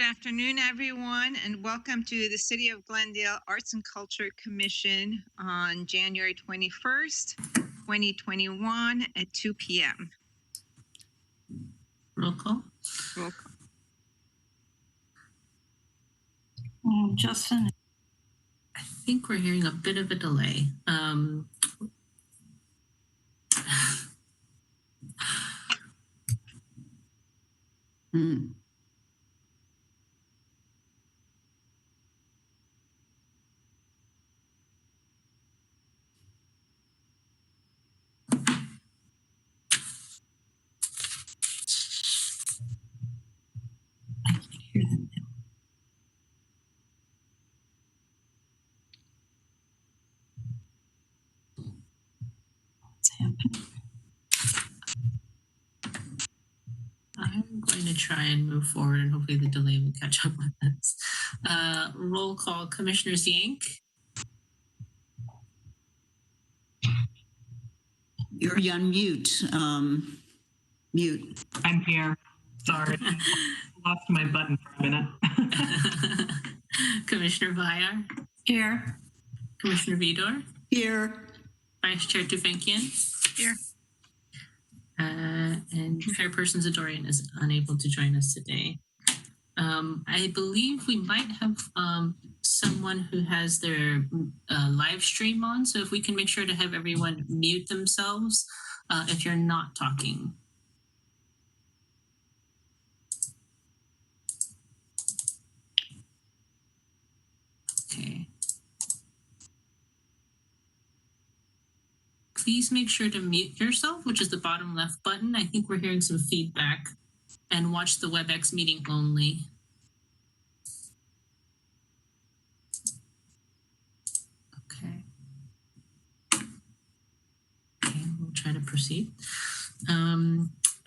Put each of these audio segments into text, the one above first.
Good afternoon, everyone, and welcome to the City of Glendale Arts and Culture Commission on January 21st, 2021 at 2 p.m. Roll call. Roll call. Justin. I think we're hearing a bit of a delay. I can hear them now. What's happening? I'm going to try and move forward, and hopefully the delay will catch up with us. Roll call. Commissioners Yank, You're on mute. Mute. I'm here. Sorry. Lost my button for a minute. Commissioner Vyar, Here. Commissioner Vidor, Here. Vice Chair Tufankian, Here. And Chairperson Zadorian is unable to join us today. I believe we might have someone who has their live stream on, so if we can make sure to have everyone mute themselves if you're not talking. Okay. Please make sure to mute yourself, which is the bottom left button. I think we're hearing some feedback. And watch the WebEx meeting only. Okay. Okay, we'll try to proceed.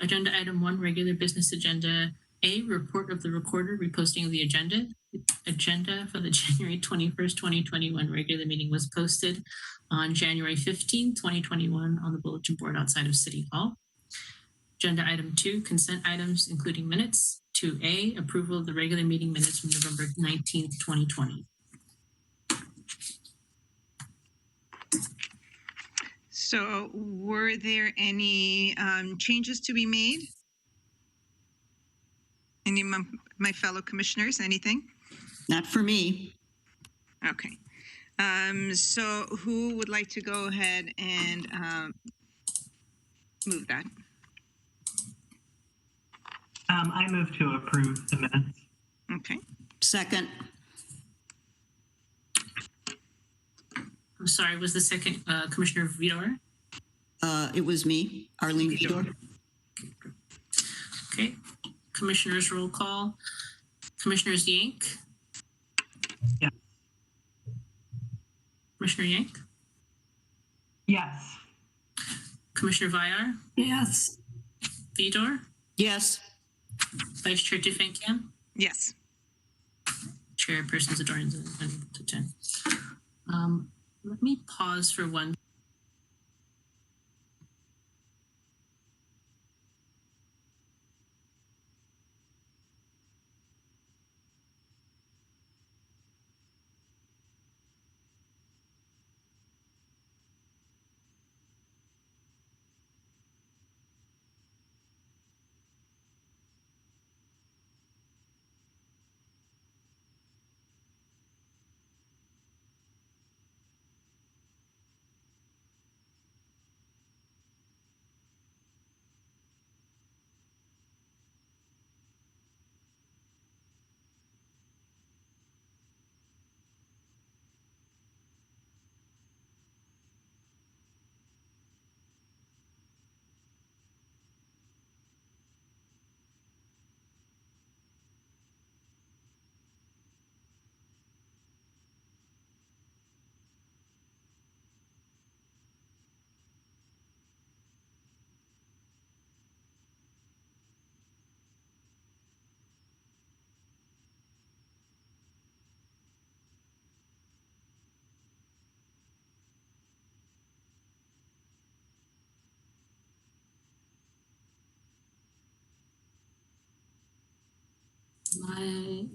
Agenda item 1, regular business agenda. A, report of the recorder reposting of the agenda. Agenda for the January 21st, 2021 regular meeting was posted on January 15th, 2021 on the bulletin board outside of City Hall. Agenda item 2, consent items, including minutes. 2A, approval of the regular meeting minutes from November 19th, 2020. So were there any changes to be made? Any of my fellow commissioners, anything? Not for me. Okay. So who would like to go ahead and move that? I move to approve the minutes. Okay. Second. I'm sorry, was the second Commissioner Vidor? It was me, Arlene Vidor. Okay. Commissioners roll call. Commissioners Yank? Yes. Commissioner Yank? Yes. Commissioner Vyar? Yes. Vidor? Yes. Vice Chair Tufankian? Yes. Chairperson Zadorian is unable to attend. Let me pause for one.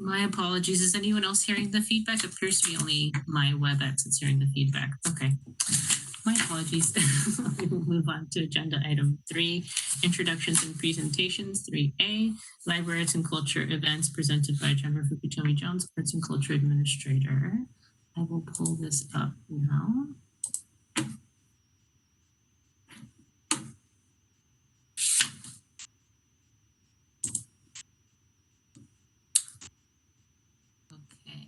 My apologies. Is anyone else hearing the feedback? It appears to be only my WebEx that's hearing the feedback. Okay. My apologies. We'll move on to agenda item 3, introductions and presentations. 3A, library arts and culture events presented by Jennifer Fukutomi Jones, Arts and Culture Administrator. I will pull this up now. Okay.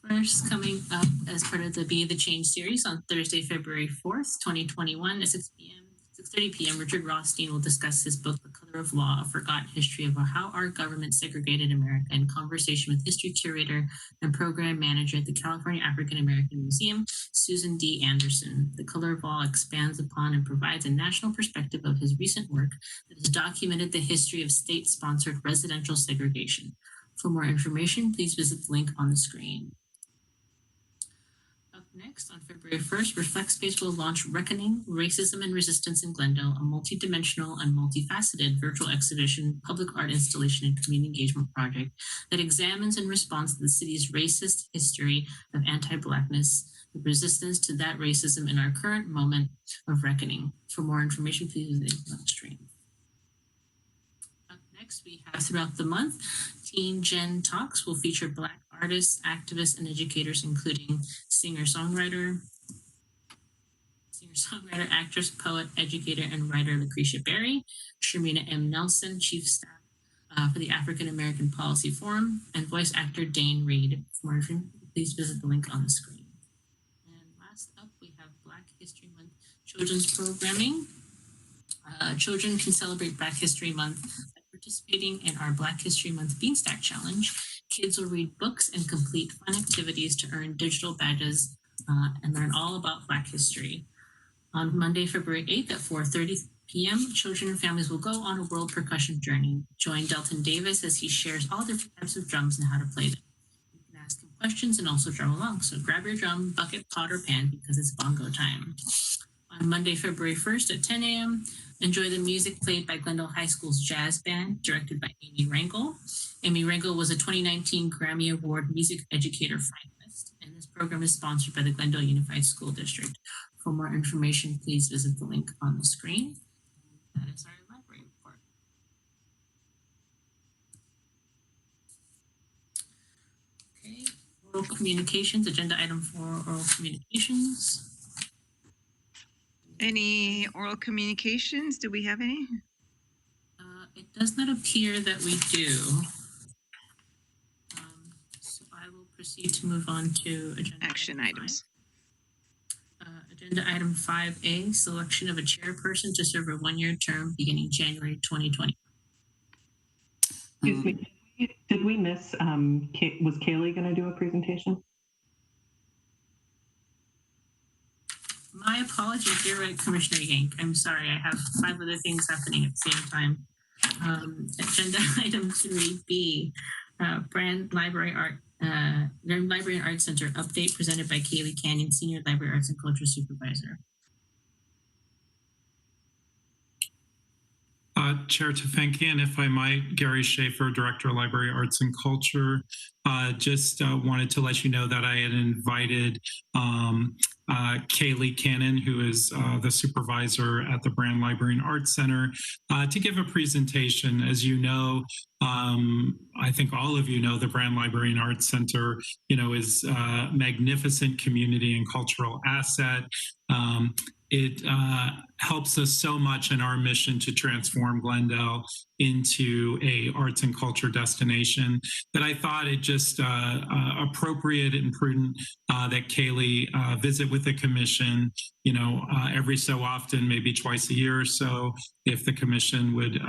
First, coming up as part of the Be the Change series on Thursday, February 4th, 2021 at 6:30 p.m., Richard Rothstein will discuss his book, The Color of Law, A Forgotten History of How Our Government Segregated America, in conversation with history curator and program manager at the California African American Museum, Susan D. Anderson. The Color of Law expands upon and provides a national perspective of his recent work that has documented the history of state-sponsored residential segregation. For more information, please visit the link on the screen. Up next, on February 1st, ReflectSpace will launch Reckoning, Racism and Resistance in Glendale, a multidimensional and multifaceted virtual exhibition, public art installation, and community engagement project that examines and responds to the city's racist history of anti-Blackness, the resistance to that racism in our current moment of reckoning. For more information, please visit the stream. Up next, we have throughout the month, Teen Gen Talks will feature Black artists, activists, and educators, including singer-songwriter, actress, poet, educator, and writer Lucretia Berry, Sharmina M. Nelson, Chief Staff for the African American Policy Forum, and voice actor Dane Reed. For more information, please visit the link on the screen. And last up, we have Black History Month children's programming. Children can celebrate Black History Month by participating in our Black History Month Beanstack Challenge. Kids will read books and complete fun activities to earn digital badges and learn all about Black history. On Monday, February 8th at 4:30 p.m., children and families will go on a world percussion journey. Join Delton Davis as he shares all different types of drums and how to play them. You can ask him questions and also drum along. So grab your drum, bucket, pot, or pan because it's bongo time. On Monday, February 1st at 10 a.m., enjoy the music played by Glendale High School's jazz band, directed by Amy Rangel. Amy Rangel was a 2019 Grammy Award Music Educator finalist, and this program is sponsored by the Glendale Unified School District. For more information, please visit the link on the screen. That is our library report. Okay, oral communications, agenda item 4, oral communications. Any oral communications? Do we have any? It does not appear that we do. So I will proceed to move on to agenda Action item 5. items. Agenda item 5A, selection of a chairperson to serve a 1-year term beginning January 2020. Excuse me. Did we miss, was Kaylee going to do a presentation? My apologies, you're right, Commissioner Yank. I'm sorry, I have 5 other things happening at the same time. Agenda item 3B, Brand Library Art, Library and Art Center update presented by Kaylee Canyon, Senior Library Arts and Culture Supervisor. Chair Tefenkian, if I might, Gary Schaefer, Director of Library Arts and Culture. Just wanted to let you know that I had invited Kaylee Cannon, who is the supervisor at the Brand Library and Arts Center, to give a presentation. As you know, I think all of you know the Brand Library and Arts Center, is a magnificent community and cultural asset. It helps us so much in our mission to transform Glendale into a arts and culture destination that I thought it just appropriate and prudent that Kaylee visit with the commission, every so often, maybe twice a year or so, if the commission would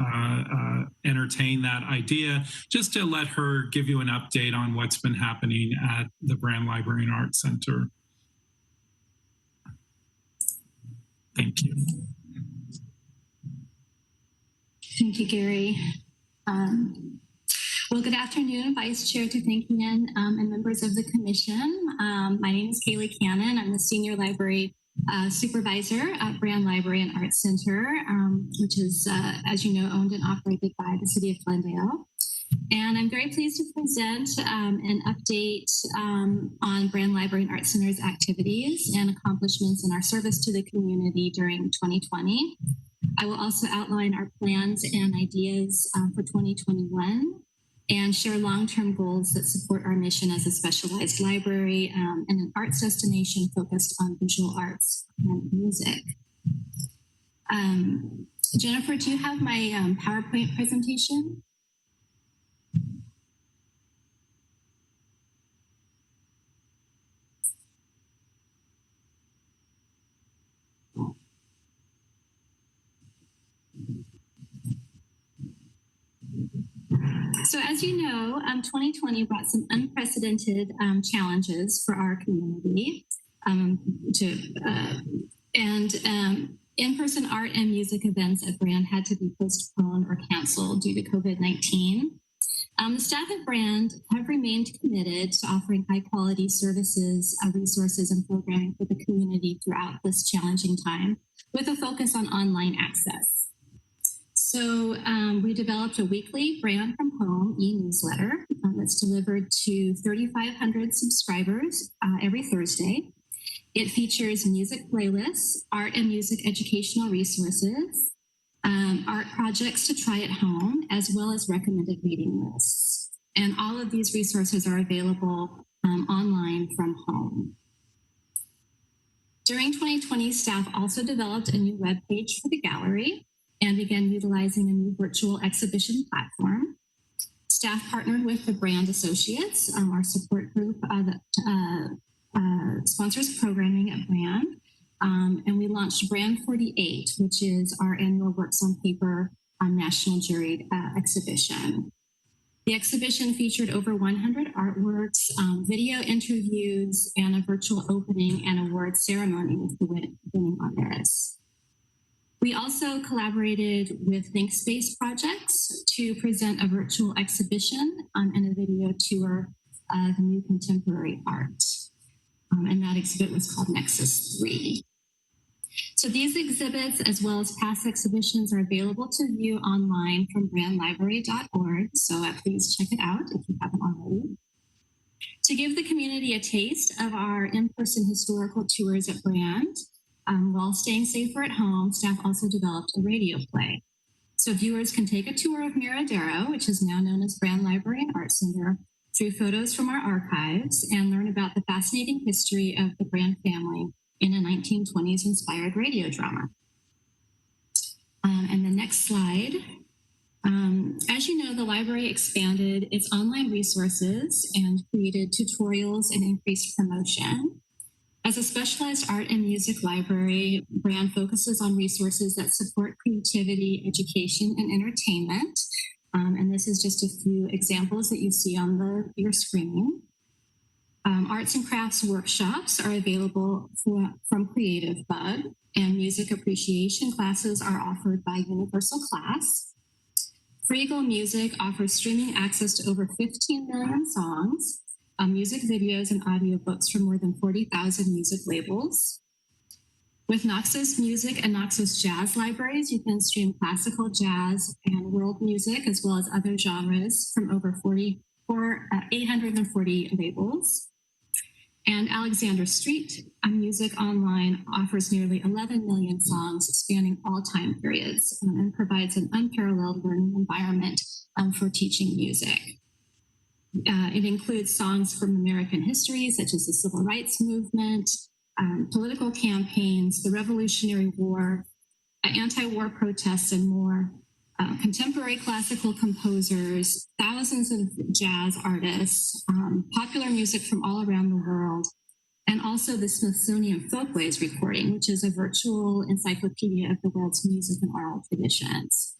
entertain that idea, just to let her give you an update on what's been happening at the Brand Library and Arts Center. Thank you. Thank you, Gary. Well, good afternoon, Vice Chair Tefenkian and members of the Commission. My name is Kaylee Cannon. I'm the Senior Library Supervisor at Brand Library and Arts Center, which is, as you know, owned and operated by the City of Glendale. And I'm very pleased to present an update on Brand Library and Art Center's activities and accomplishments in our service to the community during 2020. I will also outline our plans and ideas for 2021 and share long-term goals that support our mission as a specialized library and an arts destination focused on visual arts and music. Jennifer, do you have my PowerPoint presentation? So as you know, 2020 brought some unprecedented challenges for our community. In-person art and music events at Brand had to be postponed or canceled due to COVID-19. The staff at Brand have remained committed to offering high-quality services, resources, and programming for the community throughout this challenging time, with a focus on online access. So we developed a weekly Brand from Home e-newsletter that's delivered to 3,500 subscribers every Thursday. It features music playlists, art and music educational resources, art projects to try at home, as well as recommended reading lists. And all of these resources are available online from home. During 2020, staff also developed a new webpage for the gallery and began utilizing a new virtual exhibition platform. Staff partnered with the Brand Associates, our support group that sponsors programming at Brand. And we launched Brand 48, which is our annual Works on Paper national juried exhibition. The exhibition featured over 100 artworks, video interviews, and a virtual opening and award ceremony with the winning artists. We also collaborated with ThinkSpace Projects to present a virtual exhibition and a video tour of new contemporary art. And that exhibit was called Nexus 3. So these exhibits, as well as past exhibitions, are available to view online from brandlibrary.org. So please check it out if you haven't already. To give the community a taste of our in-person historical tours at Brand, while staying safer at home, staff also developed a radio play. So viewers can take a tour of Miradero, which is now known as Brand Library and Art Center, through photos from our archives and learn about the fascinating history of the Brand family in a 1920s inspired radio drama. And the next slide. As you know, the library expanded its online resources and created tutorials and increased promotion. As a specialized art and music library, Brand focuses on resources that support creativity, education, and entertainment. And this is just a few examples that you see on your screen. Arts and crafts workshops are available from Creative Bug, and music appreciation classes are offered by Universal Class. Freegal Music offers streaming access to over 15 million songs, music videos and audiobooks from more than 40,000 music labels. With Noxus Music and Noxus Jazz libraries, you can stream classical jazz and world music, as well as other genres from over 840 labels. And Alexander Street Music Online offers nearly 11 million songs spanning all time periods and provides an unparalleled learning environment for teaching music. It includes songs from American history, such as the Civil Rights Movement, political campaigns, the Revolutionary War, anti-war protests, and more. Contemporary classical composers, thousands of jazz artists, popular music from all around the world, and also the Smithsonian Folkways recording, which is a virtual encyclopedia of the world's music and oral traditions.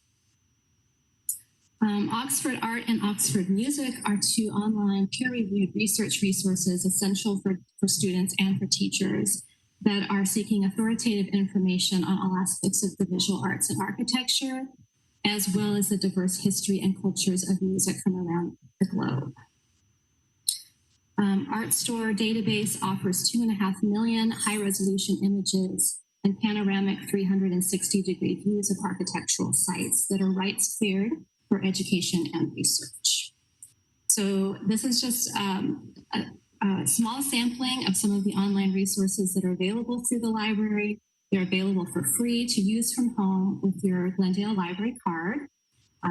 Oxford Art and Oxford Music are two online peer-reviewed research resources essential for students and for teachers that are seeking authoritative information on all aspects of the visual arts and architecture, as well as the diverse history and cultures of music from around the globe. Art Store database offers 2.5 million high-resolution images and panoramic 360-degree views of architectural sites that are rights cleared for education and research. So this is just a small sampling of some of the online resources that are available through the library. They're available for free to use from home with your Glendale Library card.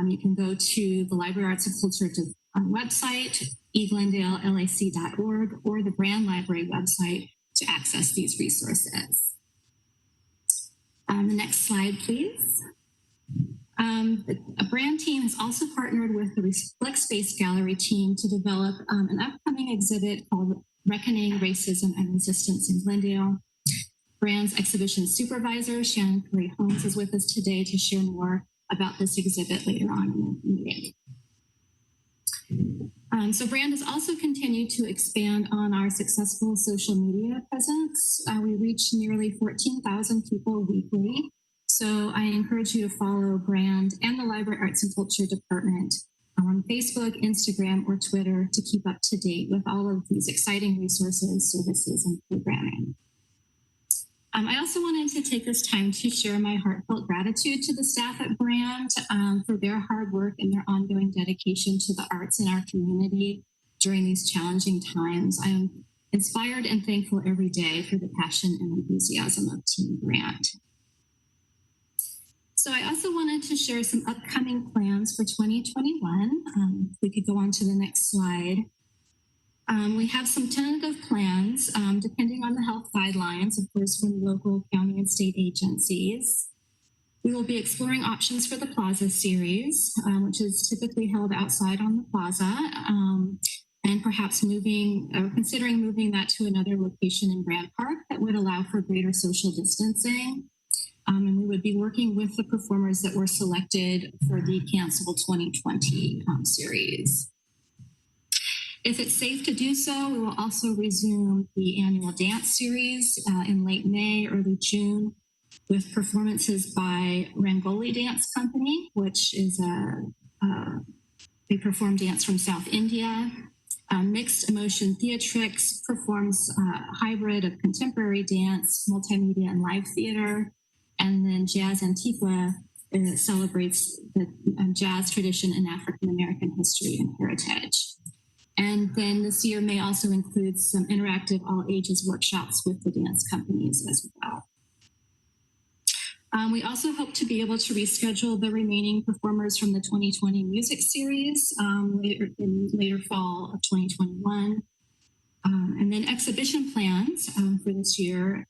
You can go to the Library Arts and Culture website, eglendalelac.org, or the Brand Library website to access these resources. The next slide, please. A brand team has also partnered with the Reflect Space Gallery team to develop an upcoming exhibit called Reckoning Racism and Resistance in Glendale. Brand's exhibition supervisor, Shannon Curry Holmes, is with us today to share more about this exhibit later on in the meeting. So Brand has also continued to expand on our successful social media presence. We reach nearly 14,000 people weekly. So I encourage you to follow Brand and the Library Arts and Culture Department on Facebook, Instagram, or Twitter to keep up to date with all of these exciting resources, services, and programming. I also wanted to take this time to share my heartfelt gratitude to the staff at Brand for their hard work and their ongoing dedication to the arts in our community during these challenging times. I am inspired and thankful every day for the passion and enthusiasm of Team Brand. So I also wanted to share some upcoming plans for 2021. If we could go on to the next slide. We have some tentative plans, depending on the health guidelines, of course, from local, county, and state agencies. We will be exploring options for the Plaza series, which is typically held outside on the plaza, and perhaps considering moving that to another location in Brand Park that would allow for greater social distancing. And we would be working with the performers that were selected for the canceled 2020 series. If it's safe to do so, we will also resume the annual dance series in late May, early June, with performances by Rangoli Dance Company, which is they perform dance from South India. Mixed Emotion Theatrix performs a hybrid of contemporary dance, multimedia, and live theater. And then Jazz Antiqua celebrates the jazz tradition in African American history and heritage. And then this year may also include some interactive all ages workshops with the dance companies as well. We also hope to be able to reschedule the remaining performers from the 2020 music series later fall of 2021. And then exhibition plans for this year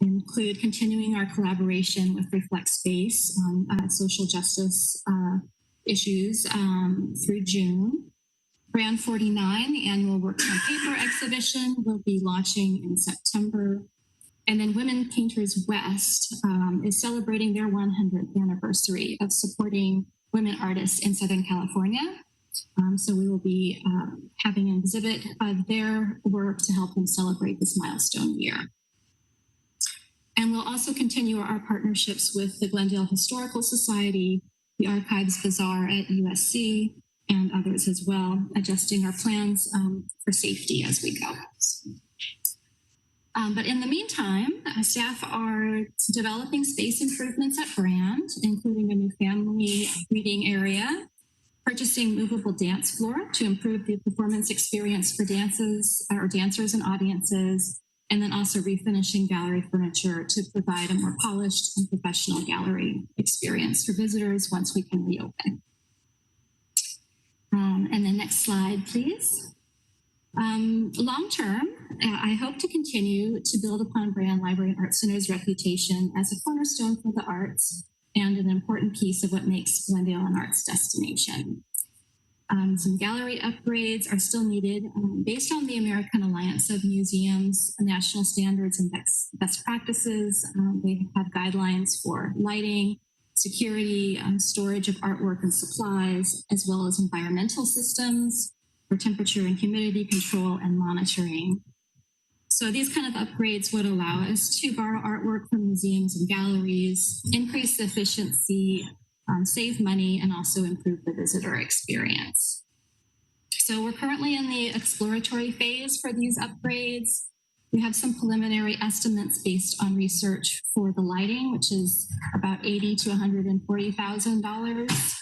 include continuing our collaboration with Reflect Space on social justice issues through June. Brand 49, the annual Works on Paper exhibition, will be launching in September. And then Women Painters West is celebrating their 100th anniversary of supporting women artists in Southern California. So we will be having an exhibit of their work to help them celebrate this milestone year. And we'll also continue our partnerships with the Glendale Historical Society, the Archives Bazaar at USC, and others as well, adjusting our plans for safety as we go. But in the meantime, staff are developing space improvements at Brand, including a new family reading area, purchasing movable dance floor to improve the performance experience for dancers and audiences, and then also refinishing gallery furniture to provide a more polished and professional gallery experience for visitors once we can reopen. And the next slide, please. Long term, I hope to continue to build upon Brand Library and Art Center's reputation as a cornerstone for the arts and an important piece of what makes Glendale an arts destination. Some gallery upgrades are still needed based on the American Alliance of Museums, national standards and best practices. They have guidelines for lighting, security, storage of artwork and supplies, as well as environmental systems for temperature and humidity control and monitoring. So these kind of upgrades would allow us to borrow artwork from museums and galleries, increase efficiency, save money, and also improve the visitor experience. So we're currently in the exploratory phase for these upgrades. We have some preliminary estimates based on research for the lighting, which is about $80,000 to $140,000.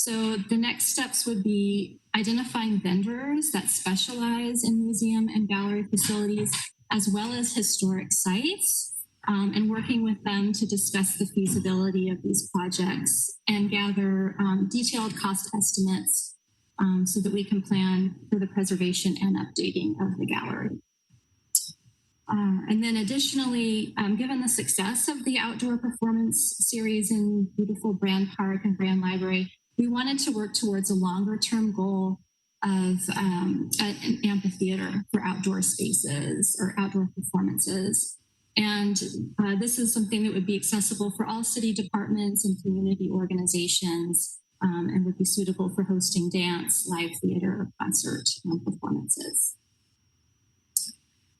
So the next steps would be identifying vendors that specialize in museum and gallery facilities, as well as historic sites, and working with them to discuss the feasibility of these projects and gather detailed cost estimates so that we can plan for the preservation and updating of the gallery. And then additionally, given the success of the outdoor performance series in beautiful Brand Park and Brand Library, we wanted to work towards a longer term goal of an amphitheater for outdoor spaces or outdoor performances. And this is something that would be accessible for all city departments and community organizations and would be suitable for hosting dance, live theater, concert performances.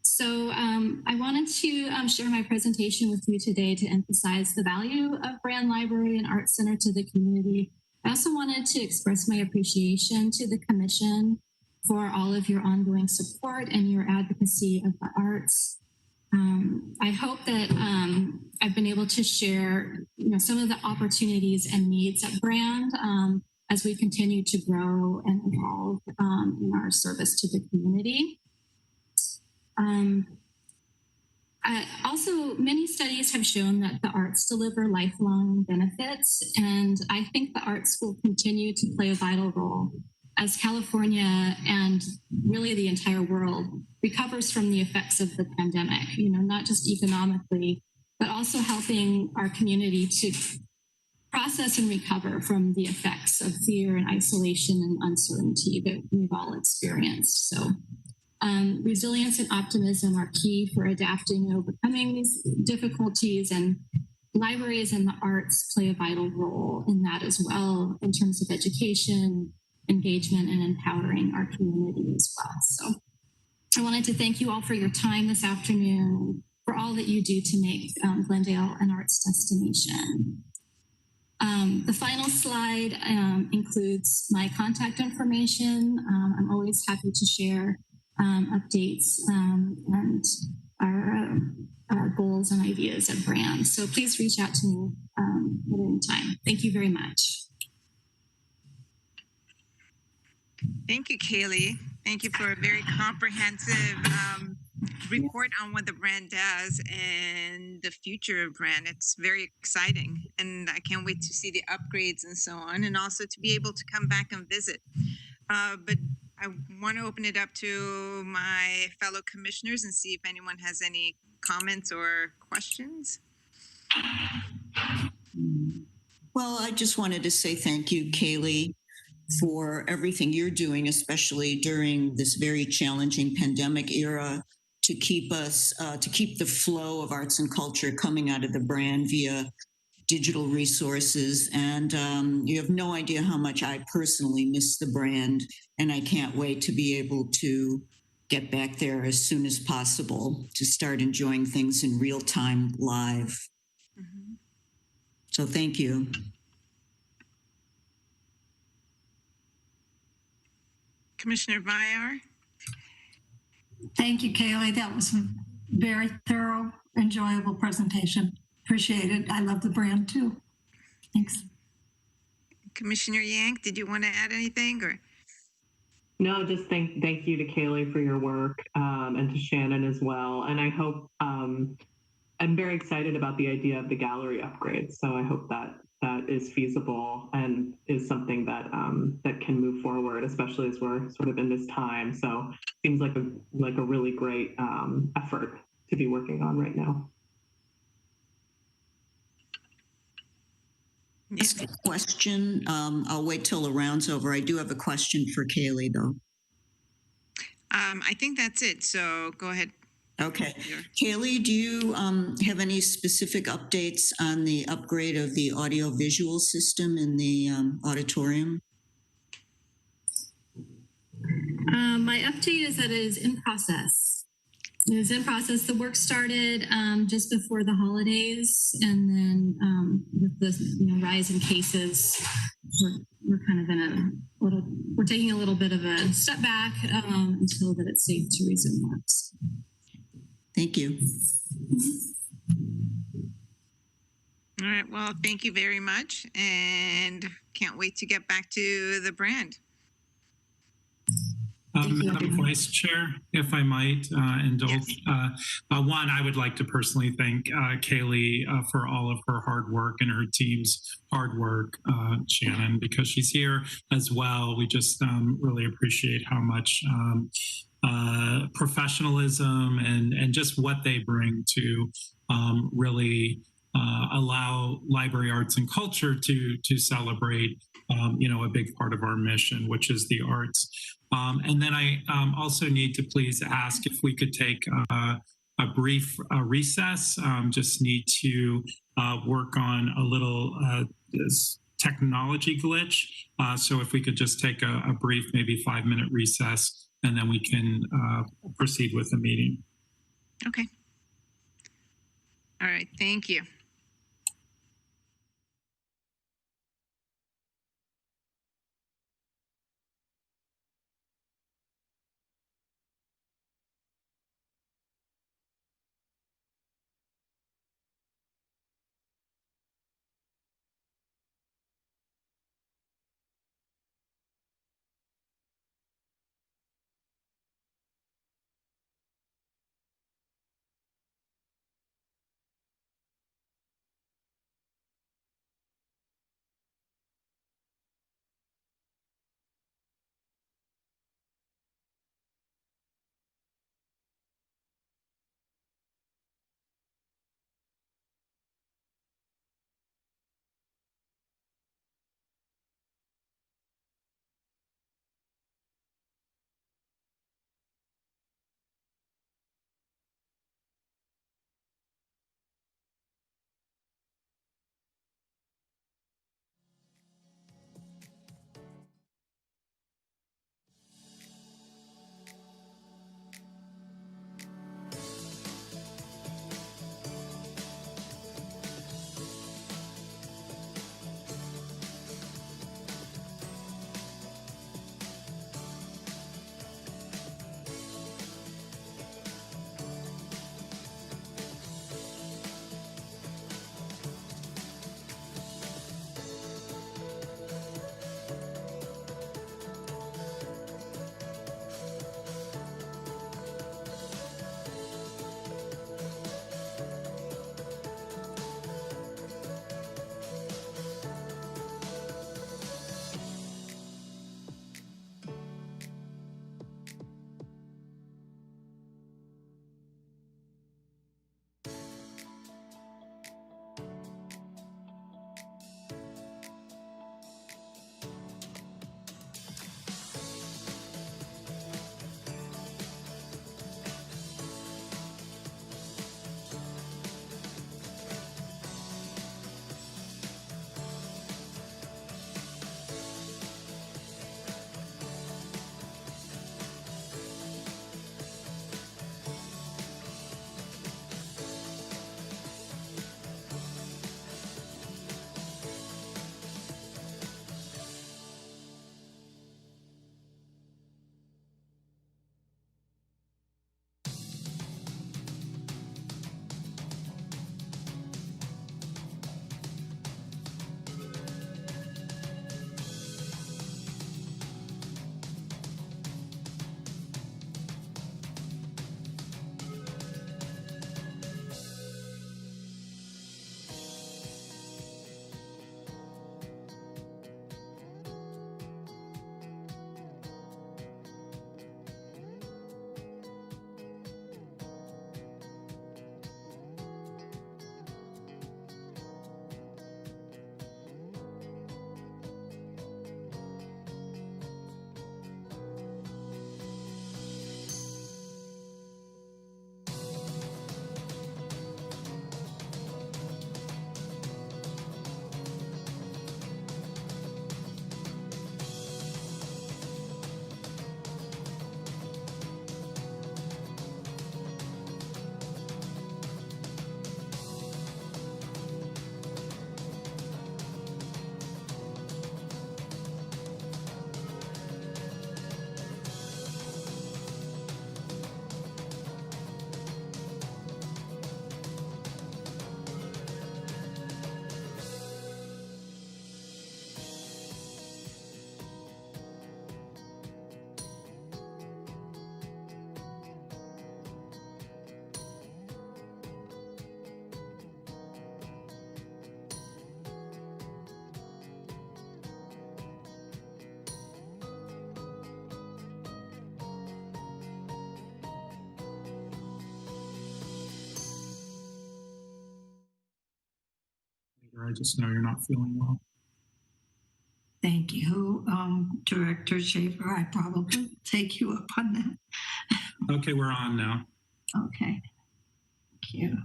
So I wanted to share my presentation with you today to emphasize the value of Brand Library and Art Center to the community. I also wanted to express my appreciation to the Commission for all of your ongoing support and your advocacy of the arts. I hope that I've been able to share some of the opportunities and needs at Brand as we continue to grow and evolve in our service to the community. Also, many studies have shown that the arts deliver lifelong benefits, and I think the arts will continue to play a vital role as California and really the entire world recovers from the effects of the pandemic, not just economically, but also helping our community to process and recover from the effects of fear and isolation and uncertainty that we've all experienced. So resilience and optimism are key for adapting and overcoming these difficulties, and libraries and the arts play a vital role in that as well, in terms of education, engagement, and empowering our community as well. So I wanted to thank you all for your time this afternoon, for all that you do to make Glendale an arts destination. The final slide includes my contact information. I'm always happy to share updates and our goals and ideas at Brand. So please reach out to me at any time. Thank you very much. Thank you, Kaylee. Thank you for a very comprehensive report on what the brand does and the future of Brand. It's very exciting, and I can't wait to see the upgrades and so on, and also to be able to come back and visit. But I want to open it up to my fellow commissioners and see if anyone has any comments or questions. Well, I just wanted to say thank you, Kaylee, for everything you're doing, especially during this very challenging pandemic era, to keep us, to keep the flow of arts and culture coming out of the Brand via digital resources. And you have no idea how much I personally miss the Brand, and I can't wait to be able to get back there as soon as possible to start enjoying things in real time live. Mm-hmm. So thank you. Commissioner Vyar. Thank you, Kaylee. That was a very thorough, enjoyable presentation. Appreciate it. I love the Brand too. Thanks. Commissioner Yank, did you want to add anything or? No, just thank you to Kaylee for your work and to Shannon as well. And I hope, I'm very excited about the idea of the gallery upgrade. So I hope that that is feasible and is something that that can move forward, especially as we're sort of in this time. So it seems like a really great effort to be working on right now. Ask a question. I'll wait till the round's over. I do have a question for Kaylee, though. I think that's it. So go ahead. Okay. Kaylee, do you have any specific updates on the upgrade of the audio-visual system in the auditorium? My update is that it is in process. It is in process. The work started just before the holidays, and then with the rise in cases, we're kind of in we're taking a little bit of a step back until that it's safe to resume works. Thank you. All right. Well, thank you very much, and can't wait to get back to the brand. Thank you, Madam everyone. Vice Chair, if I might indulge, one, I would like to personally thank Kaylee for all of her hard work and her team's hard work, Shannon, because she's here as well. We just really appreciate how much professionalism and just what they bring to really allow library arts and culture to celebrate a big part of our mission, which is the arts. And then I also need to please ask if we could take a brief recess. Just need to work on a little this technology glitch. So if we could just take a brief, maybe 5-minute recess, and then we can proceed with the meeting. Okay. All right. Thank you. I just know you're not feeling well. Thank you, Director Schaefer. I probably take you up on that. Okay, we're on now. Okay. Thank you.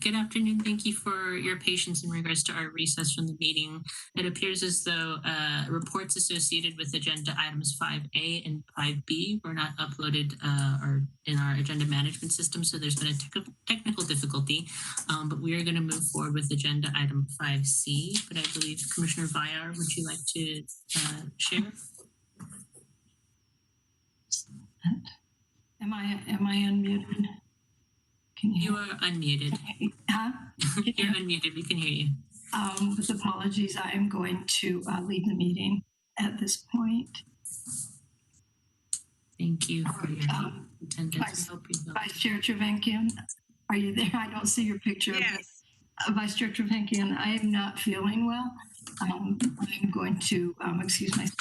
Good afternoon. Thank you for your patience in regards to our recess from the meeting. It appears as though reports associated with agenda items 5A and 5B were not uploaded or in our agenda management system, so there's been a technical difficulty, but we are going to move forward with agenda item 5C. But I believe Commissioner Villar, would you like to share? Am I unmuted? Can you You hear are unmuted. me? Huh? You're unmuted. We can hear you. With apologies, I am going to leave the meeting at this point. Thank you for your attendance. Vice Chair Travankian, are you there? I don't see your picture. Yes. Vice Chair Travankian, I am not feeling well. I'm going to excuse myself.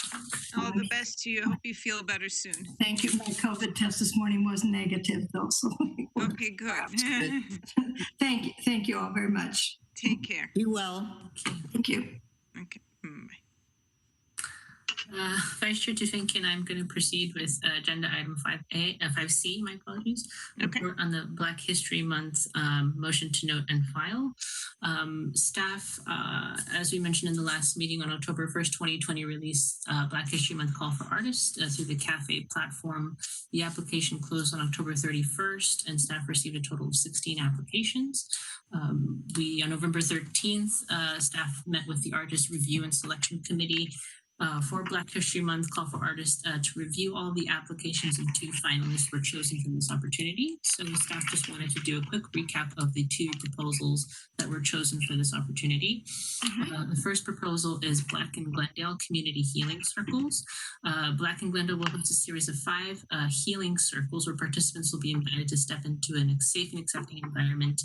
All the best to you. I hope you feel better soon. Thank you. My COVID test this morning was negative, though. So Okay, good. Thank you all very much. Take care. Be well. Thank you. Okay. Bye. Vice Chair Tufinkin, I'm going to proceed with agenda item 5C, my apologies. Okay. Report on the Black History Month motion to note and file. Staff, as we mentioned in the last meeting on October 1st, 2020, released Black History Month call for artists through the CAFE platform. The application closed on October 31st, and staff received a total of 16 applications. On November 13th, staff met with the Artist Review and Selection Committee for Black History Month call for artists to review all the applications, and 2 finalists were chosen from this opportunity. So staff just wanted to do a quick recap of the 2 proposals that were chosen for this opportunity. The first proposal is Black in Glendale Community Healing Circles. Black in Glendale will host a series of 5 healing circles where participants will be invited to step into a safe and accepting environment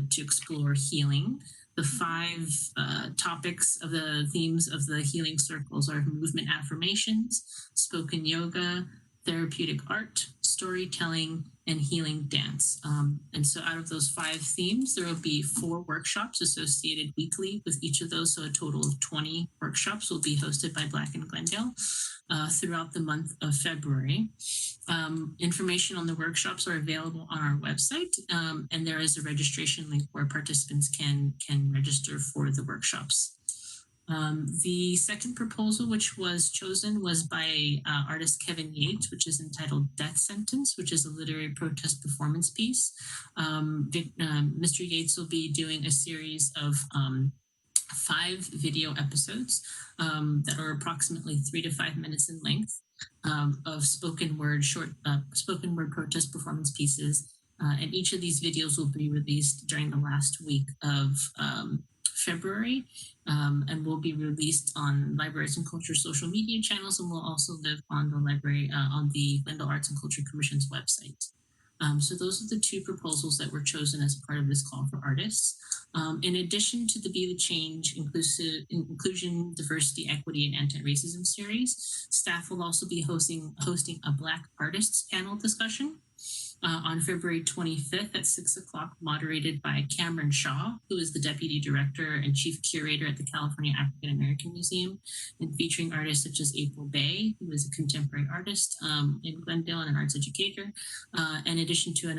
to explore healing. The 5 topics of the themes of the healing circles are movement affirmations, spoken yoga, therapeutic art, storytelling, and healing dance. And so out of those 5 themes, there will be 4 workshops associated weekly with each of those. So a total of 20 workshops will be hosted by Black in Glendale throughout the month of February. Information on the workshops are available on our website, and there is a registration link where participants can register for the workshops. The second proposal, which was chosen, was by artist Kevin Yates, which is entitled Death Sentence, which is a literary protest performance piece. Mr. Yates will be doing a series of 5 video episodes that are approximately 3 to 5 minutes in length of spoken word protest performance pieces. And each of these videos will be released during the last week of February, and will be released on Libraries and Culture social media channels, and will also live on the library on the Glendale Arts and Culture Commission's website. So those are the 2 proposals that were chosen as part of this call for artists. In addition to the Be the Change Inclusion, Diversity, Equity, and Anti-Racism series, staff will also be hosting a Black Artists panel discussion on February 25th at 6 o'clock, moderated by Cameron Shaw, who is the Deputy Director and Chief Curator at the California African American Museum, and featuring artists such as April Bay, who is a contemporary artist in Glendale and an arts educator, in addition to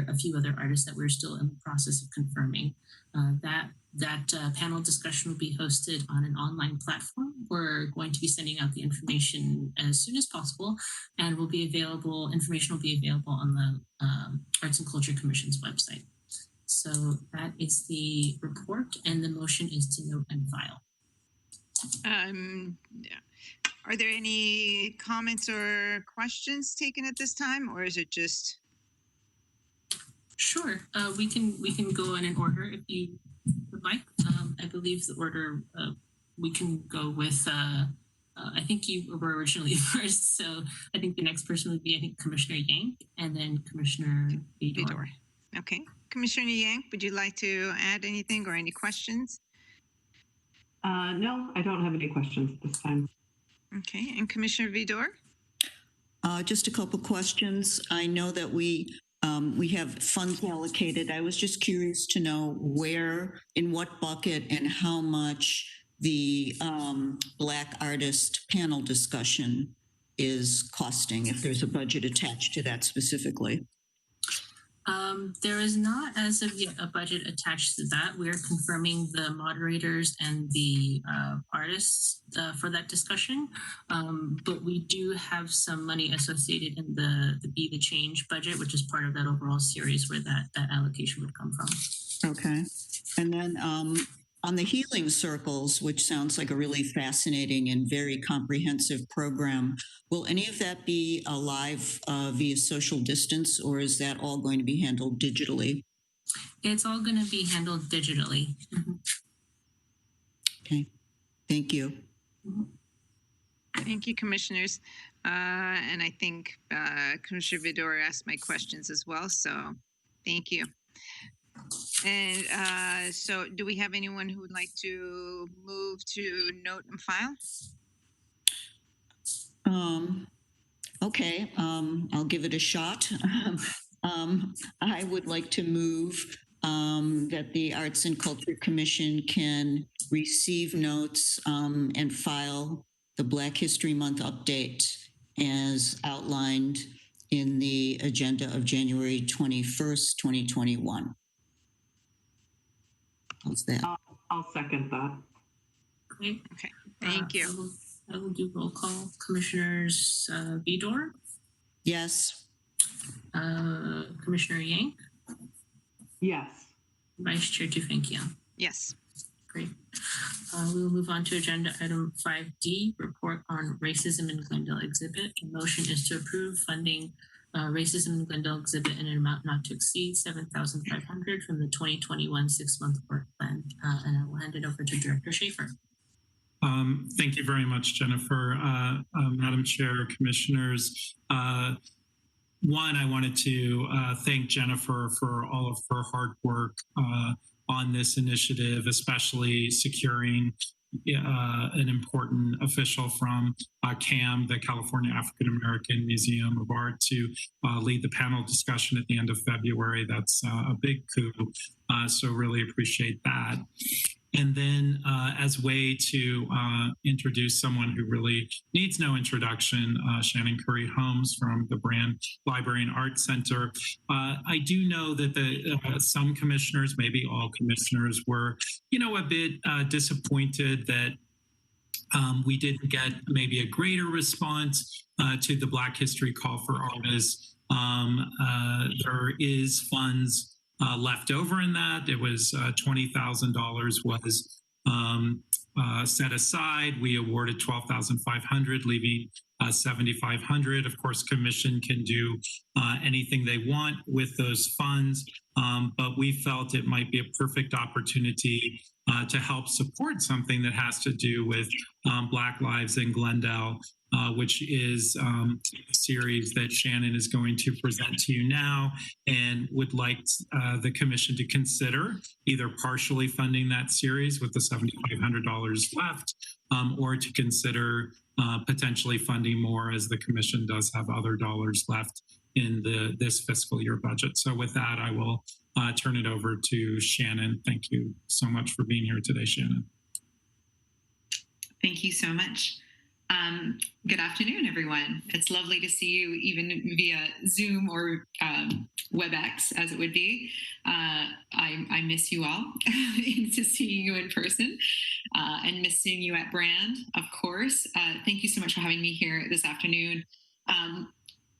a few other artists that we're still in the process of confirming. That panel discussion will be hosted on an online platform. We're going to be sending out the information as soon as possible, and information will be available on the Arts and Culture Commission's website. So that is the report, and the motion is to note and file. Are there any comments or questions taken at this time, or is it just? Sure, we can go in an order if you would like. I believe the order we can go with. I think you were originally first, so I think the next person would be Commissioner Yank, and then Commissioner Vidor. Okay, Commissioner Yank, would you like to add anything or any questions? No, I don't have any questions at this time. Okay, and Commissioner Vidor? Just a couple questions. I know that we we have funds allocated. I was just curious to know where, in what bucket, and how much the Black artist panel discussion is costing, if there's a budget attached to that specifically. There is not as of yet a budget attached to that. We're confirming the moderators and the artists for that discussion. But we do have some money associated in the Be the Change budget, which is part of that overall series where that allocation would come from. Okay. And then on the healing circles, which sounds like a really fascinating and very comprehensive program, will any of that be live via social distance, or is that all going to be handled digitally? It's all going to be handled digitally. Okay. Thank you. Thank you, commissioners. And I think Commissioner Vidor asked my questions as well, so thank you. And so do we have anyone who would like to move to note and file? Okay, I'll give it a shot. I would like to move that the Arts and Culture Commission can receive notes and file the Black History Month update as outlined in the agenda of January 21st, 2021. How's that? I'll second that. Great. Okay, thank you. I will do roll call. Commissioners Vidor, Yes. Commissioner Yang, Yes. Vice Chair Tufenkian. Yes. Great. We will move on to agenda item 5D, report on racism in Glendale exhibit. The motion is to approve funding racism in Glendale exhibit in an amount not to exceed $7,500 from the 2021 6-month work plan. And I will hand it over to Director Schaefer. Thank you very much, Jennifer. Madam Chair, Commissioners. One, I wanted to thank Jennifer for all of her hard work on this initiative, especially securing an important official from CAM, the California African American Museum of Art, to lead the panel discussion at the end of February. That's a big coup, so really appreciate that. And then as a way to introduce someone who really needs no introduction, Shannon Curry-Holmes from the Brand Library and Art Center. I do know that some commissioners, maybe all commissioners, were, a bit disappointed that we didn't get maybe a greater response to the Black History Call for Artists. There is funds left over in that. It was $20,000 was set aside. We awarded $12,500, leaving $7,500. Of course, commission can do anything they want with those funds, but we felt it might be a perfect opportunity to help support something that has to do with Black lives in Glendale, which is a series that Shannon is going to present to you now, and would like the commission to consider either partially funding that series with the $7,500 left, or to consider potentially funding more, as the commission does have other dollars left in this fiscal year budget. So with that, I will turn it over to Shannon. Thank you so much for being here today, Shannon. Thank you so much. Good afternoon, everyone. It's lovely to see you even via Zoom or WebEx, as it would be. I miss you all, into seeing you in person, and miss seeing you at Brand, of course. Thank you so much for having me here this afternoon.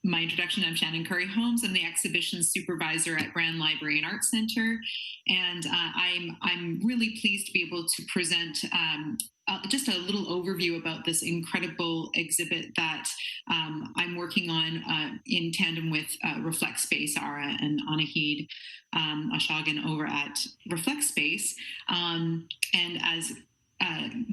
My introduction, I'm Shannon Curry-Holmes. I'm the exhibition supervisor at Brand Library and Art Center. And I'm really pleased to be able to present just a little overview about this incredible exhibit that I'm working on in tandem with Reflect Space, Ara and Anahid Ashagan over at Reflect Space. And as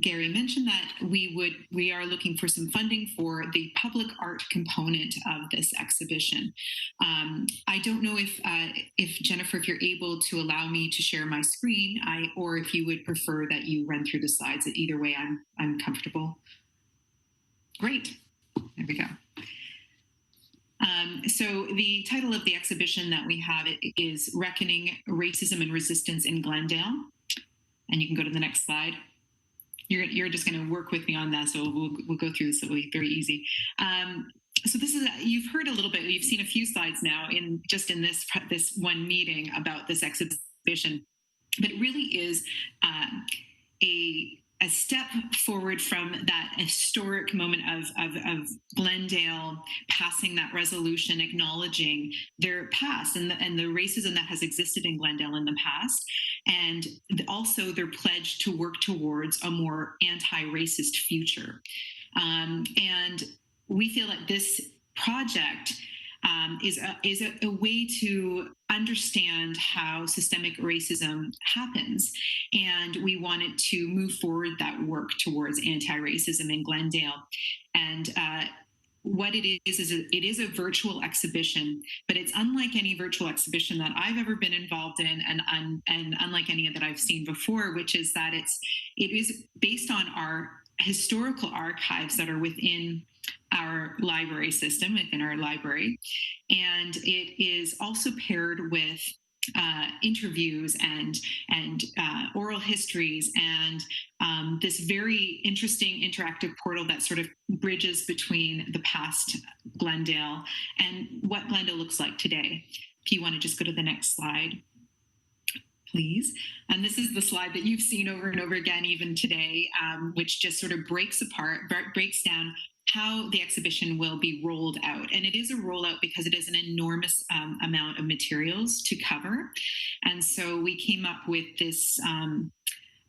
Gary mentioned, that we are looking for some funding for the public art component of this exhibition. I don't know if Jennifer, if you're able to allow me to share my screen, or if you would prefer that you run through the slides. Either way, I'm comfortable. Great. There we go. So the title of the exhibition that we have is Reckoning Racism and Resistance in Glendale. And you can go to the next slide. You're just going to work with me on that, so we'll go through this. It'll be very easy. So this is, you've heard a little bit, you've seen a few slides now in this one meeting about this exhibition, but it really is a step forward from that historic moment of Glendale passing that resolution, acknowledging their past and the racism that has existed in Glendale in the past, and also their pledge to work towards a more anti-racist future. And we feel that this project is a way to understand how systemic racism happens. And we wanted to move forward that work towards anti-racism in Glendale. And what it is it is a virtual exhibition, but it's unlike any virtual exhibition that I've ever been involved in, and unlike any that I've seen before, which is that it is based on our historical archives that are within our library system, within our library. And it is also paired with interviews and oral histories and this very interesting interactive portal that sort of bridges between the past Glendale and what Glendale looks like today. If you want to just go to the next slide, please. And this is the slide that you've seen over and over again, even today, which just sort of breaks down how the exhibition will be rolled out. And it is a rollout because it is an enormous amount of materials to cover. And so we came up with this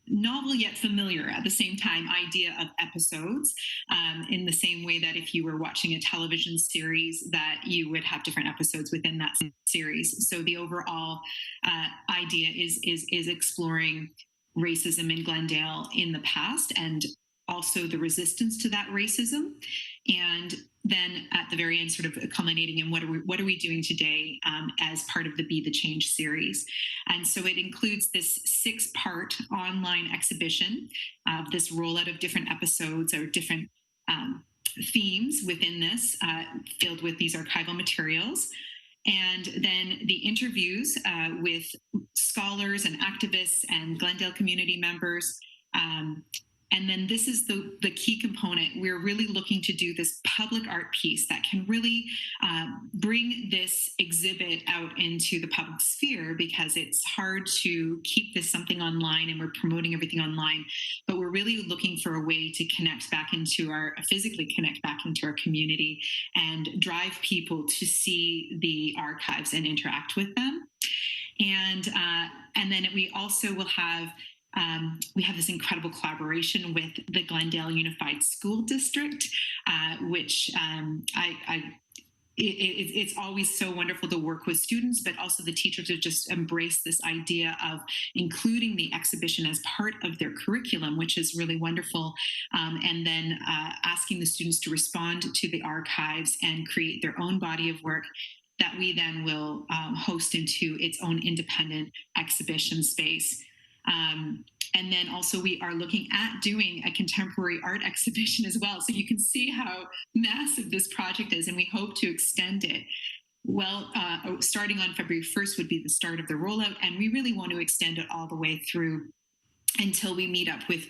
novel yet familiar at the same time idea of episodes, in the same way that if you were watching a television series that you would have different episodes within that series. So the overall idea is exploring racism in Glendale in the past and also the resistance to that racism, and then at the very end, sort of culminating in what are we doing today as part of the Be the Change series. And so it includes this 6-part online exhibition of this rollout of different episodes or different themes within this, filled with these archival materials. And then the interviews with scholars and activists and Glendale community members. And then this is the key component. We're really looking to do this public art piece that can really bring this exhibit out into the public sphere, because it's hard to keep this something online and we're promoting everything online. But we're really looking for a way to physically connect back into our community and drive people to see the archives and interact with them. And then we also will have we have this incredible collaboration with the Glendale Unified School District, which it's always so wonderful to work with students, but also the teachers to just embrace this idea of including the exhibition as part of their curriculum, which is really wonderful. And then asking the students to respond to the archives and create their own body of work that we then will host into its own independent exhibition space. And then also we are looking at doing a contemporary art exhibition as well. So you can see how massive this project is, and we hope to extend it. Well, starting on February 1st would be the start of the rollout, and we really want to extend it all the way through until we meet up with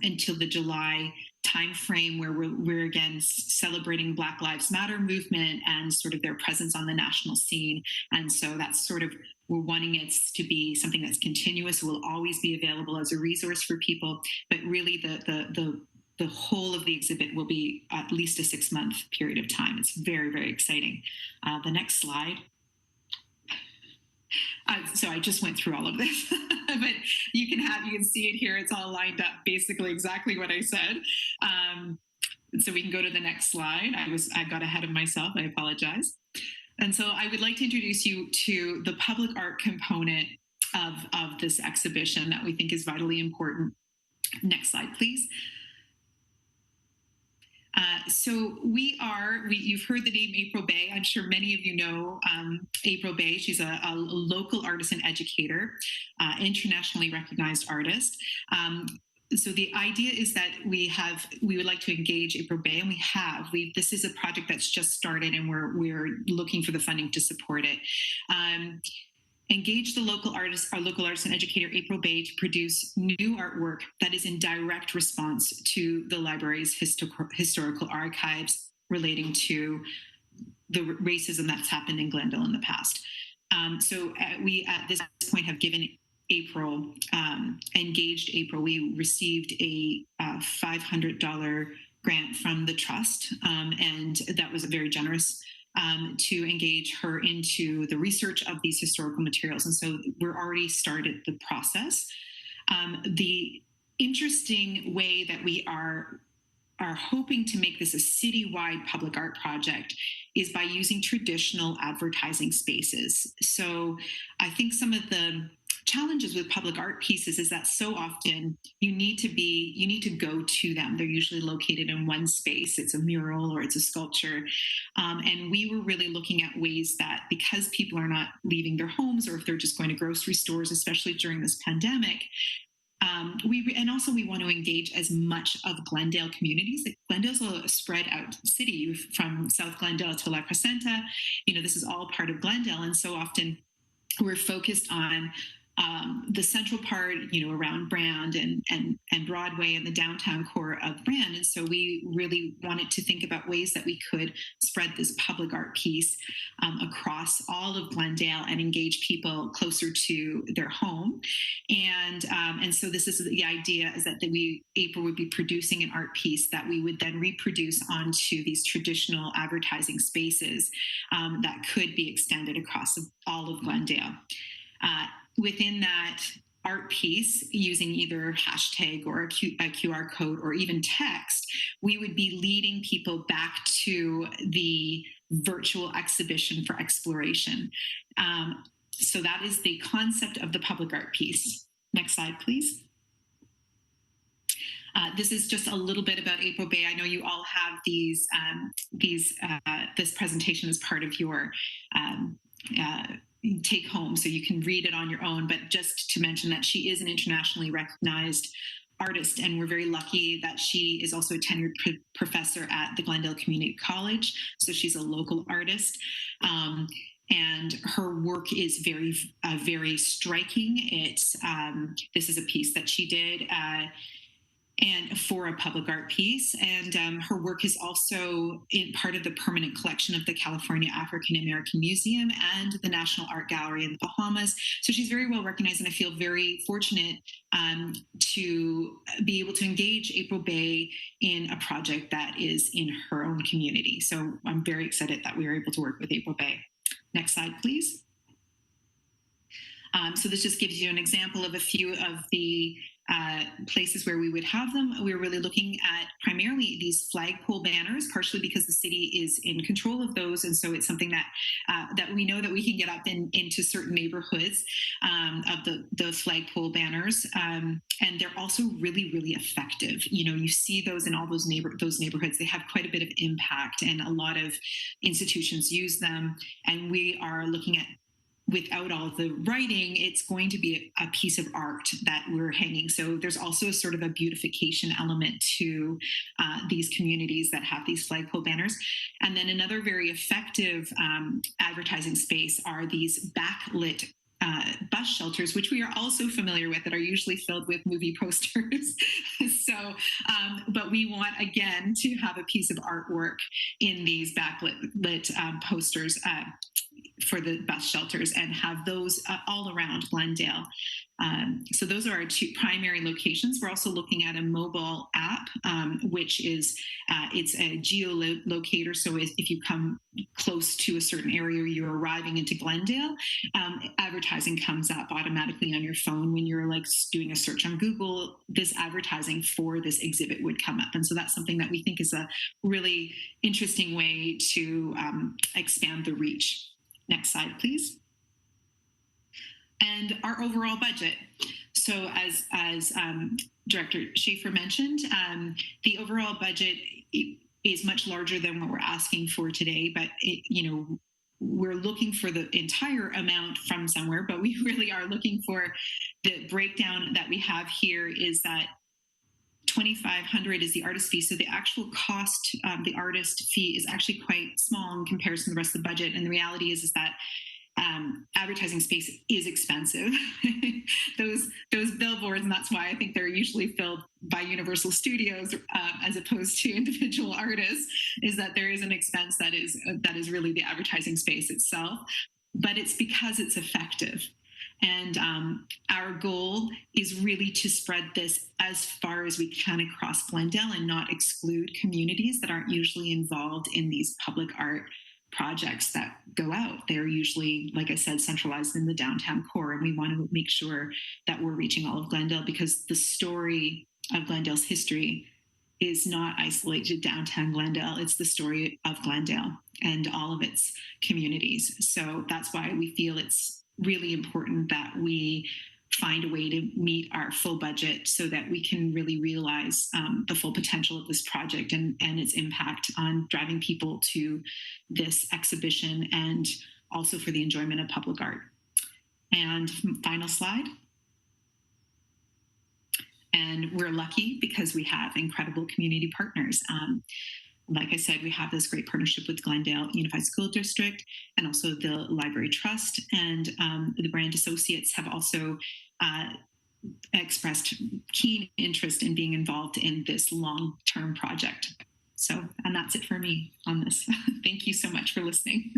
until the July timeframe, where we're again celebrating Black Lives Matter movement and sort of their presence on the national scene. And so that's sort of, we're wanting it to be something that's continuous, will always be available as a resource for people, but really the whole of the exhibit will be at least a 6-month period of time. It's very, very exciting. The next slide. So I just went through all of this, but you can see it here. It's all lined up, basically exactly what I said. So we can go to the next slide. I got ahead of myself. I apologize. And so I would like to introduce you to the public art component of this exhibition that we think is vitally important. Next slide, please. So you've heard the name April Bay. I'm sure many of you know April Bay. She's a local artist and educator, internationally recognized artist. so the idea is that we would like to engage April Bay, and this is a project that's just started, and we're looking for the funding to support it. Engage the local artist, our local artist and educator, April Bay, to produce new artwork that is in direct response to the library's historical archives relating to the racism that's happened in Glendale in the past. So we, at this point, have given April, engaged April. We received a $500 grant from the trust, and that was very generous to engage her into the research of these historical materials. And so we're already started the process. The interesting way that we are hoping to make this a citywide public art project is by using traditional advertising spaces. So I think some of the challenges with public art pieces is that so often you need to go to them. They're usually located in one space. It's a mural or it's a sculpture. And we were really looking at ways that, because people are not leaving their homes, or if they're just going to grocery stores, especially during this pandemic, we want to engage as much of Glendale communities. Glendale's a spread out city from South Glendale to La Crescenta. This is all part of Glendale. And so often we're focused on the central part, around Brand and Broadway and the downtown core of Brand. And so we really wanted to think about ways that we could spread this public art piece across all of Glendale and engage people closer to their home. And so this is the idea, is that April would be producing an art piece that we would then reproduce onto these traditional advertising spaces that could be extended across all of Glendale. Within that art piece, using either hashtag or a QR code or even text, we would be leading people back to the virtual exhibition for exploration. So that is the concept of the public art piece. Next slide, please. This is just a little bit about April Bay. I know you all have this presentation as part of your take home, so you can read it on your own. But just to mention that she is an internationally recognized artist, and we're very lucky that she is also a tenured professor at the Glendale Community College. So she's a local artist. And her work is very, very striking. This is a piece that she did and for a public art piece. And her work is also in part of the permanent collection of the California African American Museum and the National Art Gallery in the Bahamas. So she's very well recognized, and I feel very fortunate to be able to engage April Bay in a project that is in her own community. So I'm very excited that we were able to work with April Bay. Next slide, please. So this just gives you an example of a few of the places where we would have them. We're really looking at primarily these flagpole banners, partially because the city is in control of those, and so it's something that that we know that we can get up into certain neighborhoods of the flagpole banners, and they're also really, really effective. You see those in all those neighborhoods. They have quite a bit of impact, and a lot of institutions use them. And we are looking at, without all the writing, it's going to be a piece of art that we're hanging. So there's also a sort of a beautification element to these communities that have these flagpole banners. And then another very effective advertising space are these backlit bus shelters, which we are also familiar with, that are usually filled with movie posters. So, but we want, again, to have a piece of artwork in these backlit posters for the bus shelters, and have those all around Glendale. So those are our two primary locations. We're also looking at a mobile app, which is, it's a geolocator. So if you come close to a certain area, or you're arriving into Glendale, advertising comes up automatically on your phone. When you're like doing a search on Google, this advertising for this exhibit would come up. And so that's something that we think is a really interesting way to expand the reach. Next slide, please. And our overall budget. So as Director Schaefer mentioned, the overall budget is much larger than what we're asking for today, but we're looking for the entire amount from somewhere, but we really are looking for the breakdown that we have here. Is that $2,500 is the artist fee. So the actual cost, the artist fee, is actually quite small in comparison to the rest of the budget. And the reality is that advertising space is expensive. those billboards, and that's why I think they're usually filled by Universal Studios as opposed to individual artists, is that there is an expense that is really the advertising space itself. But it's because it's effective. And our goal is really to spread this as far as we can across Glendale and not exclude communities that aren't usually involved in these public art projects that go out. They're usually, like I said, centralized in the downtown core. And we want to make sure that we're reaching all of Glendale, because the story of Glendale's history is not isolated to downtown Glendale. It's the story of Glendale and all of its communities. So that's why we feel it's really important that we find a way to meet our full budget so that we can really realize the full potential of this project and its impact on driving people to this exhibition and also for the enjoyment of public art. And final slide. And we're lucky because we have incredible community partners. Like I said, we have this great partnership with Glendale Unified School District and also the Library Trust, and the brand associates have also expressed keen interest in being involved in this long-term project. So, and that's it for me on this. Thank you so much for listening.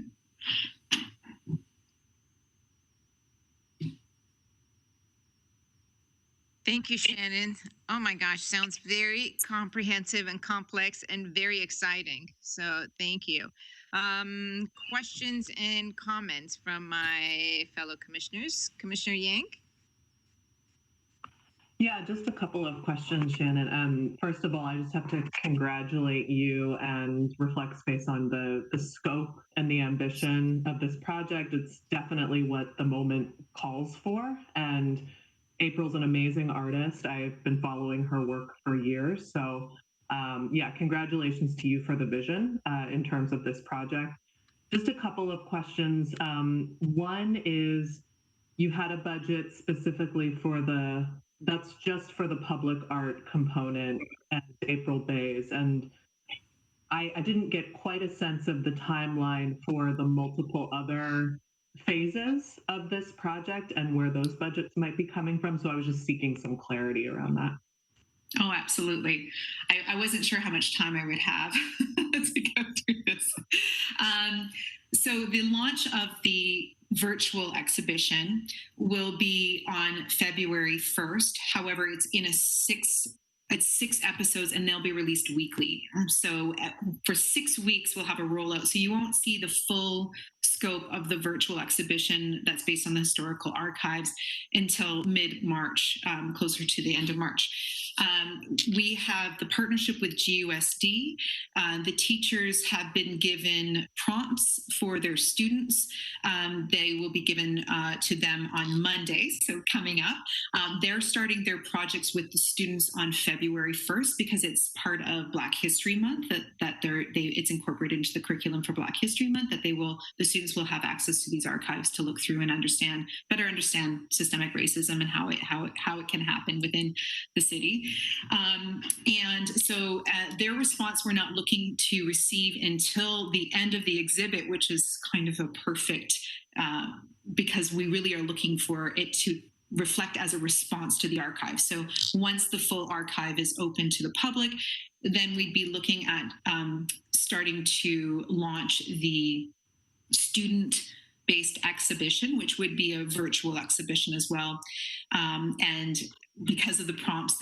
Thank you, Shannon. Oh my gosh, sounds very comprehensive and complex and very exciting. So thank you. Questions and comments from my fellow commissioners. Commissioner Yang? Yeah, just a couple of questions, Shannon. First of all, I just have to congratulate you and Reflect Space on the scope and the ambition of this project. It's definitely what the moment calls for. And April's an amazing artist. I've been following her work for years. So yeah, congratulations to you for the vision in terms of this project. Just a couple of questions. One is, you had a budget specifically for that's just for the public art component at April Bays. And I didn't get quite a sense of the timeline for the multiple other phases of this project and where those budgets might be coming from. So I was just seeking some clarity around that. Oh, absolutely. I wasn't sure how much time I would have to go through this. So the launch of the virtual exhibition will be on February 1st. However, it's in it's 6 episodes and they'll be released weekly. So for 6 weeks, we'll have a rollout. So you won't see the full scope of the virtual exhibition that's based on the historical archives until mid-March, closer to the end of March. We have the partnership with GUSD. The teachers have been given prompts for their students. They will be given to them on Monday, so coming up. They're starting their projects with the students on February 1st because it's part of Black History Month, it's incorporated into the curriculum for Black History Month, that the students will have access to these archives to look through and better understand systemic racism and how it can happen within the city. And so their response we're not looking to receive until the end of the exhibit, which is kind of a perfect, because we really are looking for it to reflect as a response to the archive. So once the full archive is open to the public, then we'd be looking at starting to launch the student-based exhibition, which would be a virtual exhibition as well. And because of the prompts,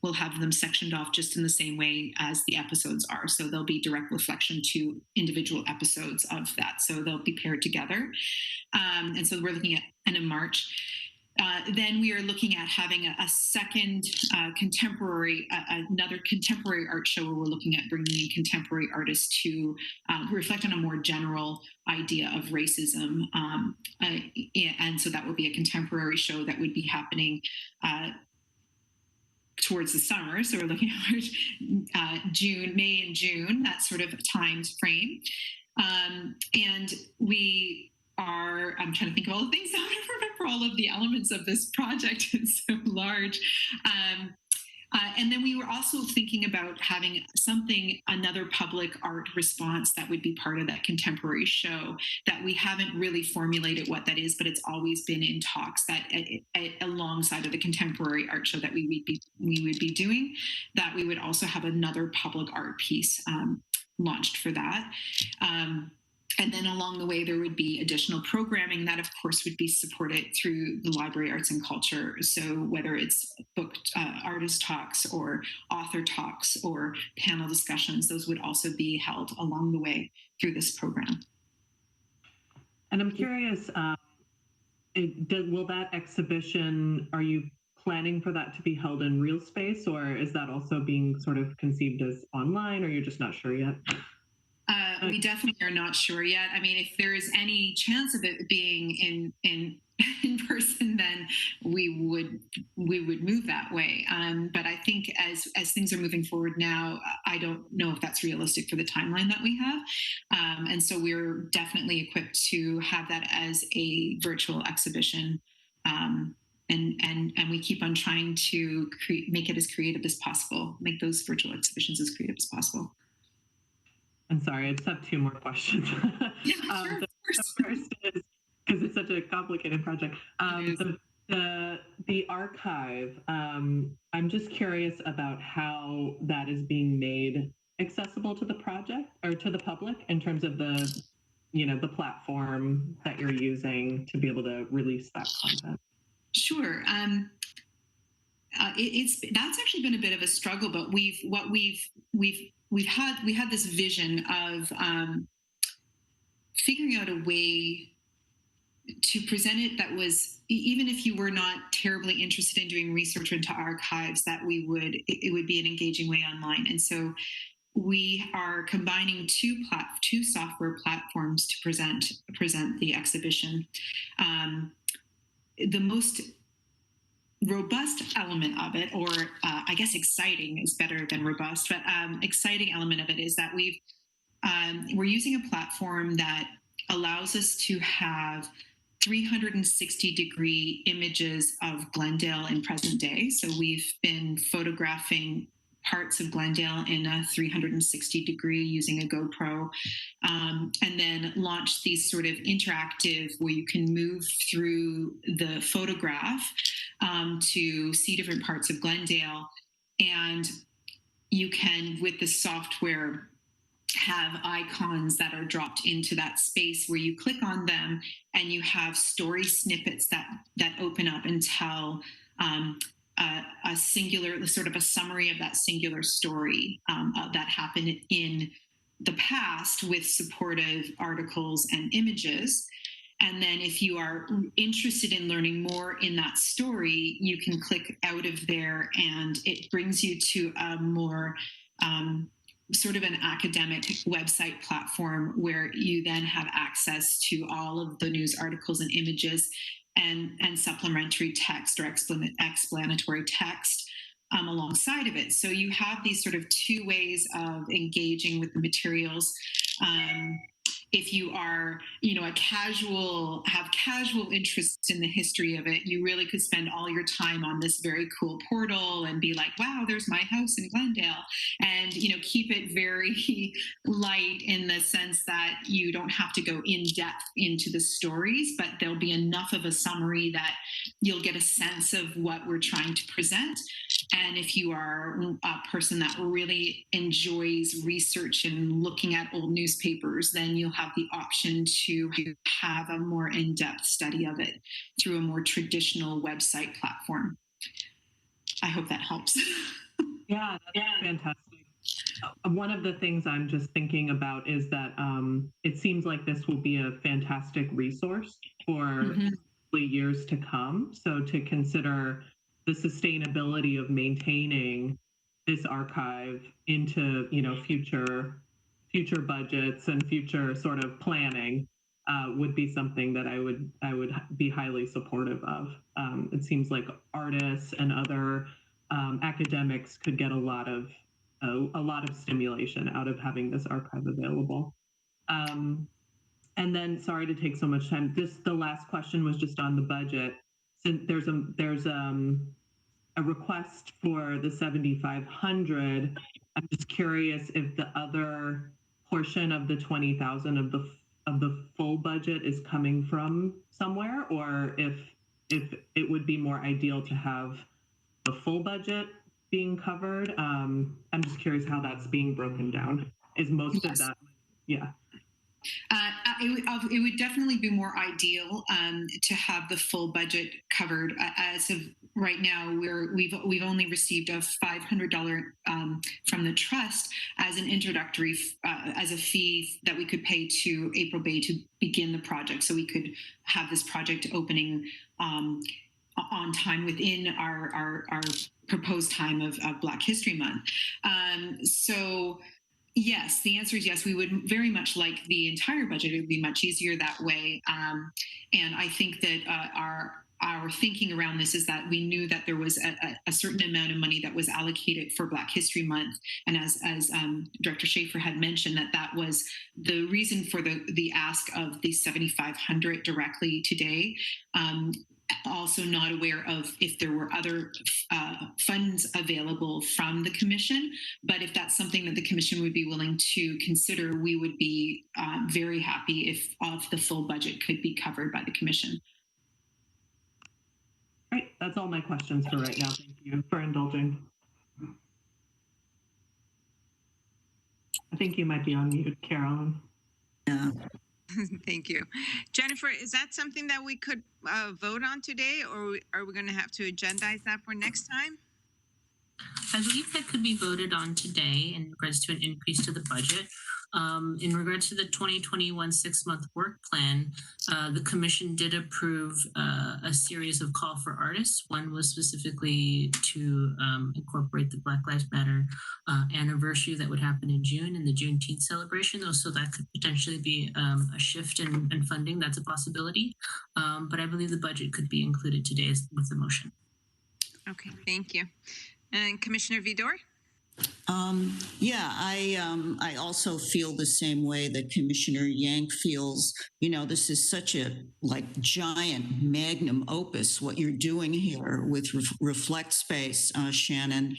we'll have them sectioned off just in the same way as the episodes are. So there'll be direct reflection to individual episodes of that. So they'll be paired together. And so we're looking at end of March. Then we are looking at having a second another contemporary art show where we're looking at bringing in contemporary artists to reflect on a more general idea of racism. And so that will be a contemporary show that would be happening towards the summer. So we're looking at May and June, that sort of time frame. And I'm trying to think of all the things. I don't remember all of the elements of this project. It's so large. And then we were also thinking about having another public art response that would be part of that contemporary show that we haven't really formulated what that is, but it's always been in talks that alongside of the contemporary art show that we would be doing, that we would also have another public art piece launched for that. And then along the way, there would be additional programming that, of course, would be supported through the Library Arts and Culture. So whether it's book artist talks or author talks or panel discussions, those would also be held along the way through this program. And I'm curious, will that exhibition, are you planning for that to be held in real space, or is that also being sort of conceived as online, or you're just not sure yet? We definitely are not sure yet. I mean, if there is any chance of it being in person, then we would move that way. But I think as things are moving forward now, I don't know if that's realistic for the timeline that we have. And so we're definitely equipped to have that as a virtual exhibition. And we keep on trying to make it as creative as possible, make those virtual exhibitions as creative as possible. I'm sorry, I just have two more questions. Yeah, sure, the first is, because it's such a complicated project, the archive. I'm just curious about how that is being made accessible to the project or to the public in terms of the platform that you're using to be able to release that content. Sure. That's actually been a bit of a struggle, but we had this vision of figuring out a way to present it that was, even if you were not terribly interested in doing research into archives, that it would be an engaging way online. And so we are combining two software platforms to present the exhibition. The most robust element of it, or I guess exciting is better than robust, but exciting element of it is that we're using a platform that allows us to have 360-degree images of Glendale in present day. So we've been photographing parts of Glendale in a 360-degree using a GoPro, and then launch these sort of interactive where you can move through the photograph to see different parts of Glendale. And you can, with the software, have icons that are dropped into that space where you click on them, and you have story snippets that open up and tell a singular, sort of a summary of that singular story that happened in the past with supportive articles and images. And then if you are interested in learning more in that story, you can click out of there and it brings you to a more sort of an academic website platform where you then have access to all of the news articles and images and supplementary text or explanatory text alongside of it. So you have these sort of two ways of engaging with the materials. If you are, have casual interests in the history of it, you really could spend all your time on this very cool portal and be like, wow, there's my house in Glendale. And, keep it very light in the sense that you don't have to go in depth into the stories, but there'll be enough of a summary that you'll get a sense of what we're trying to present. And if you are a person that really enjoys research and looking at old newspapers, then you'll have the option to have a more in-depth study of it through a more traditional website platform. I hope that helps. Yeah, that's fantastic. One of the things I'm just thinking about is that it seems like this will be a fantastic resource for years to come. So to consider the sustainability of maintaining this archive into future budgets and future sort of planning would be something that I would be highly supportive of. It seems like artists and other academics could get a lot of stimulation out of having this archive available. And then, sorry to take so much time. The last question was just on the budget. Since there's a a request for the 7,500. I'm just curious if the other portion of the 20,000 of the full budget is coming from somewhere, or if it would be more ideal to have the full budget being covered. I'm just curious how that's being broken down. Is most of that, yeah. It would definitely be more ideal to have the full budget covered. As of right now, we've only received a $500 from the trust as an introductory as a fee that we could pay to April Bay to begin the project, so we could have this project opening on time within our proposed time of Black History Month. So yes, the answer is yes. We would very much like the entire budget. It would be much easier that way. And I think that our thinking around this is that we knew that there was a certain amount of money that was allocated for Black History Month, and as Director Schaefer had mentioned, that was the reason for the ask of the 7,500 directly today. Also not aware of if there were other funds available from the commission, but if that's something that the commission would be willing to consider, we would be very happy if the full budget could be covered by the commission. Right, that's all my questions for right now. Thank you for indulging. I think you might be on mute, Carolyn. Yeah. Thank you. Jennifer, is that something that we could vote on today, or are we going to have to agendize that for next time? I believe that could be voted on today in regards to an increase to the budget. In regards to the 2021 6-month work plan, the commission did approve a series of call for artists. One was specifically to incorporate the Black Lives Matter anniversary that would happen in June, in the Juneteenth celebration. So that could potentially be a shift in funding. That's a possibility. But I believe the budget could be included today with the motion. Okay, thank you. And Commissioner Vidor? Yeah, I also feel the same way that Commissioner Yang feels. You know, this is such a giant magnum opus, what you're doing here with Reflect Space, Shannon.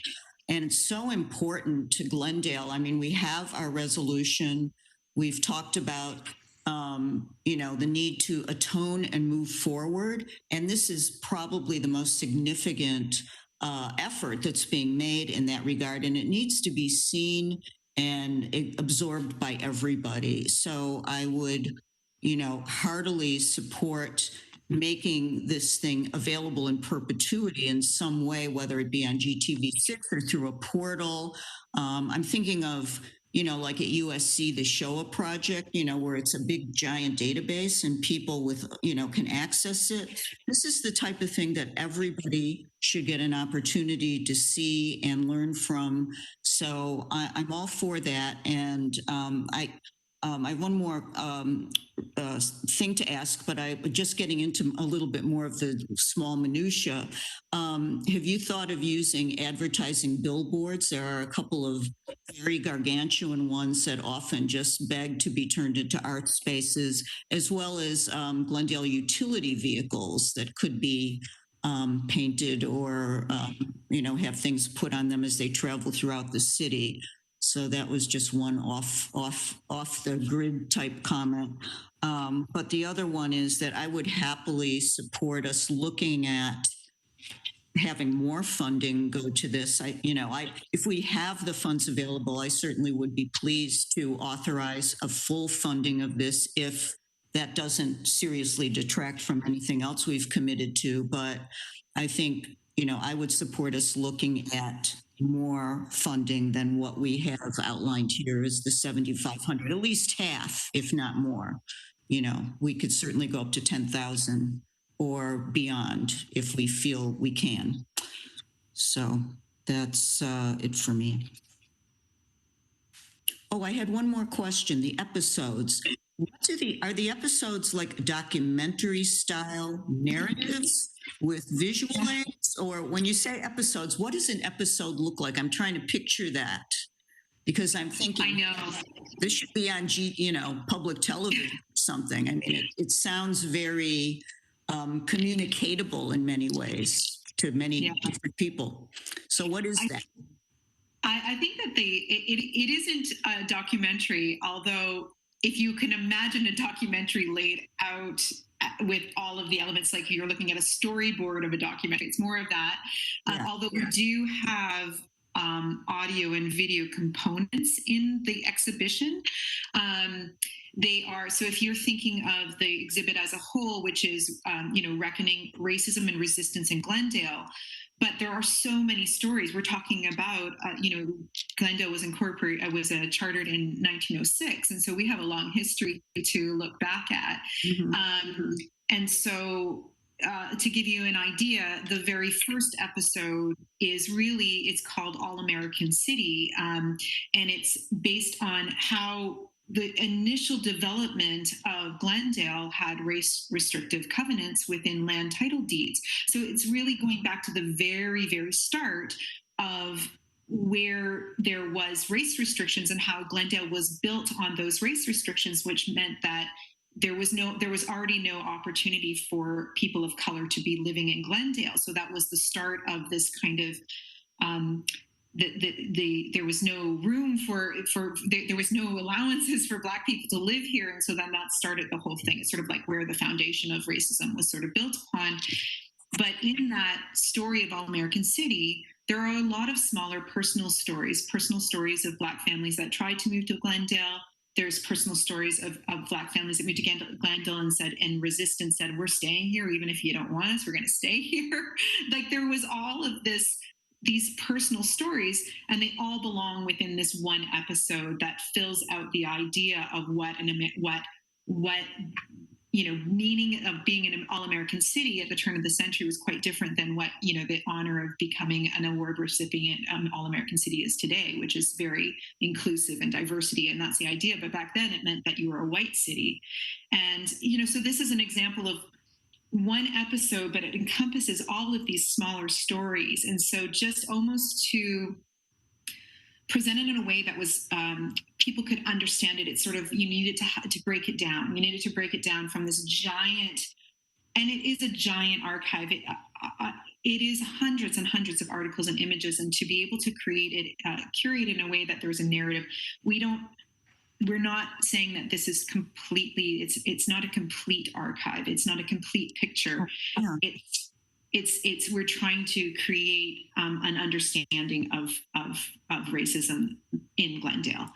And it's so important to Glendale. I mean, we have our resolution. We've talked about, the need to atone and move forward. And this is probably the most significant effort that's being made in that regard, and it needs to be seen and absorbed by everybody. So I would, heartily support making this thing available in perpetuity in some way, whether it be on GTV6 or through a portal. I'm thinking of, like at USC, the Shoah project, where it's a big giant database and people with, can access it. This is the type of thing that everybody should get an opportunity to see and learn from. So I'm all for that. And I have one more thing to ask, but just getting into a little bit more of the small minutia. Have you thought of using advertising billboards? There are a couple of very gargantuan ones that often just beg to be turned into art spaces, as well as Glendale utility vehicles that could be painted or, have things put on them as they travel throughout the city. So that was just one off the grid type comment. But the other one is that I would happily support us looking at having more funding go to this. If we have the funds available, I certainly would be pleased to authorize a full funding of this if that doesn't seriously detract from anything else we've committed to. But I think, I would support us looking at more funding than what we have outlined here is the 7,500, at least half, if not more. We could certainly go up to 10,000 or beyond if we feel we can. So that's it for me. Oh, I had one more question. The episodes. Are the episodes like documentary style narratives with visual aids? Or when you say episodes, what does an episode look like? I'm trying to picture that because I'm thinking I know this should be on public television or something. I mean, it sounds very communicatable in many ways to many Yeah. different people. So what is that? I think that it isn't a documentary, although if you can imagine a documentary laid out with all of the elements, like you're looking at a storyboard of a documentary, it's more of that. Yeah. Although we do have audio and video components in the exhibition. They are, so if you're thinking of the exhibit as a whole, which is, reckoning racism and resistance in Glendale, but there are so many stories. We're talking about, Glendale was chartered in 1906. And so we have a long history to look back at. Mhm. And so to give you an idea, the very first episode it's called All American City. And it's based on how the initial development of Glendale had race restrictive covenants within land title deeds. So it's really going back to the very, very start of where there was race restrictions and how Glendale was built on those race restrictions, which meant that there was already no opportunity for people of color to be living in Glendale. So that was the start of this kind of there was no room there was no allowances for Black people to live here, and so then that started the whole thing. It's sort of like where the foundation of racism was sort of built upon. But in that story of All American City, there are a lot of smaller personal stories of Black families that tried to move to Glendale. There's personal stories of Black families that moved to Glendale and resistance said, we're staying here, even if you don't want us, we're going to stay here. Like there was all of these personal stories, and they all belong within this one episode that fills out the idea of what meaning of being in an all-American city at the turn of the century was quite different than what, the honor of becoming an award recipient all-American city is today, which is very inclusive and diversity. And that's the idea. But back then it meant that you were a white city. And, so this is an example of one episode, but it encompasses all of these smaller stories. And so just almost to present it in a way that was people could understand it, it's sort of, you needed to break it down. You needed to break it down from this giant, and it is a giant archive. It is hundreds and hundreds of articles and images, and to be able to curate in a way that there's a narrative. We're not saying that this is completely, it's not a complete archive. It's not a complete picture. Yeah. We're trying to create an understanding of racism in Glendale.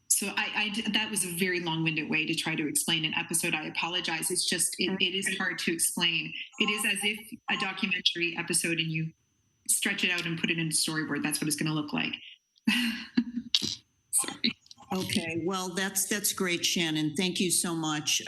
So that was a very long-winded way to try to explain an episode. I apologize. It's just, it is hard to explain. It is as if a documentary episode and you stretch it out and put it in a storyboard. That's what it's going to look like. Sorry. Okay, well, that's great, Shannon. Thank you so much.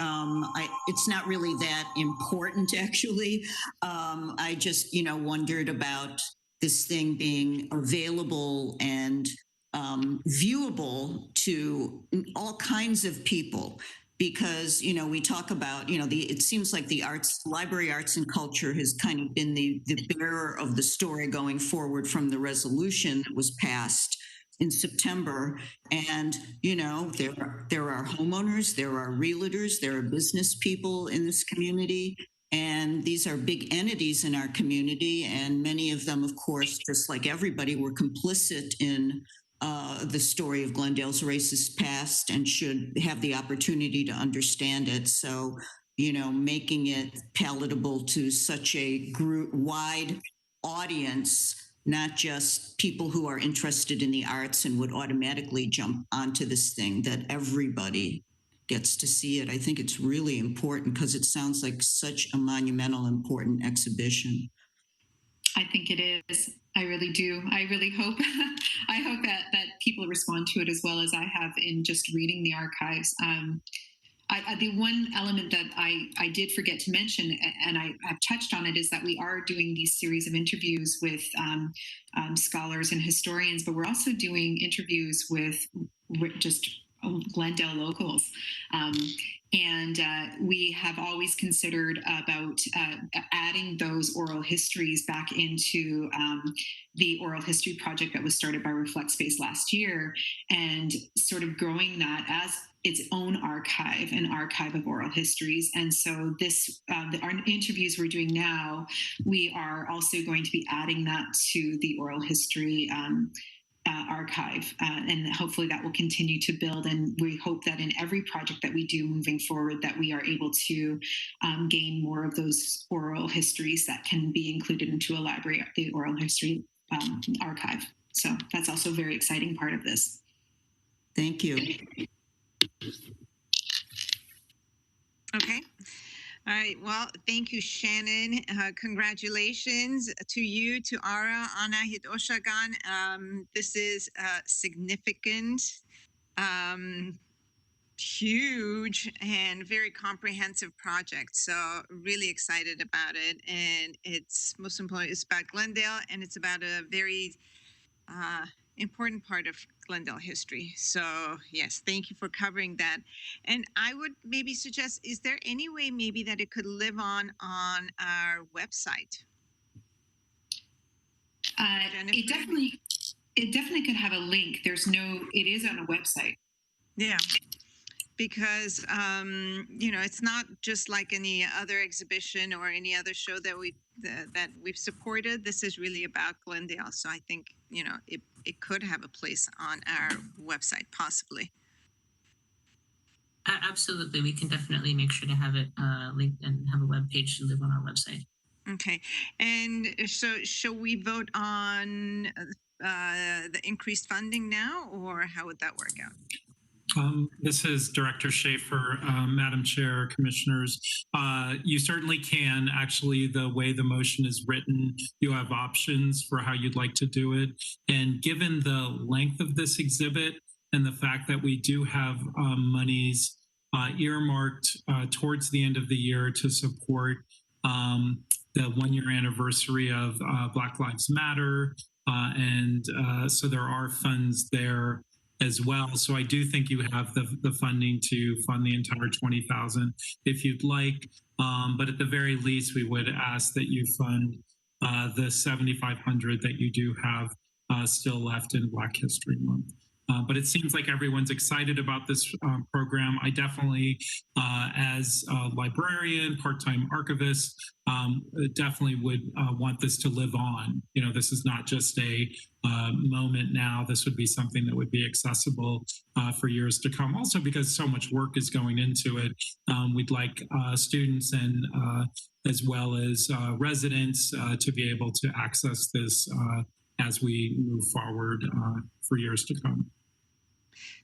It's not really that important, actually. I just, wondered about this thing being available and viewable to all kinds of people. Because we talk about it seems like the library arts and culture has kind of been the bearer of the story going forward from the resolution that was passed in September. And, there are homeowners, there are realtors, there are business people in this community. And these are big entities in our community. And many of them, of course, just like everybody, were complicit in the story of Glendale's racist past and should have the opportunity to understand it. So, making it palatable to such a wide audience, not just people who are interested in the arts and would automatically jump onto this thing, that everybody gets to see it. I think it's really important because it sounds like such a monumental, important exhibition. I think it is. I really do. I really hope I hope that people respond to it as well as I have in just reading the archives. The one element that I did forget to mention, and I have touched on it, is that we are doing these series of interviews with scholars and historians, but we're also doing interviews with just Glendale locals. And we have always considered about adding those oral histories back into the oral history project that was started by Reflect Space last year, and sort of growing that as its own archive, an archive of oral histories. And so this, our interviews we're doing now, we are also going to be adding that to the oral history archive, and hopefully that will continue to build. And we hope that in every project that we do moving forward, that we are able to gain more of those oral histories that can be included into a library, the oral history archive. So that's also a very exciting part of this. Thank you. Okay. All right. Well, thank you, Shannon. Congratulations to you, to Ara, Anna Hidoshagan. This is a significant, huge, and very comprehensive project. So really excited about it. And it's most important, it's about Glendale, and it's about a very important part of Glendale history. So yes, thank you for covering that. And I would maybe suggest, is there any way maybe that it could live on our website? It definitely could have a link. It is on a website. Yeah. Because it's not just like any other exhibition or any other show that we've supported. This is really about Glendale, so I think it could have a place on our website, possibly. Absolutely, we can definitely make sure to have it linked and have a web page to live on our website. Okay, and so shall we vote on the increased funding now, or how would that work out? This is Director Schaefer, Madam Chair, Commissioners. You certainly can. Actually, the way the motion is written, you have options for how you'd like to do it. And given the length of this exhibit and the fact that we do have monies earmarked towards the end of the year to support the 1-year anniversary of Black Lives Matter, and so there are funds there as well. So I do think you have the funding to fund the entire 20,000 if you'd like. But at the very least, we would ask that you fund the 7,500 that you do have still left in Black History Month. But it seems like everyone's excited about this program. I definitely, as a librarian, part-time archivist, definitely would want this to live on. This is not just a moment now. This would be something that would be accessible for years to come. Also, because so much work is going into it, we'd like students and as well as residents to be able to access this as we move forward for years to come.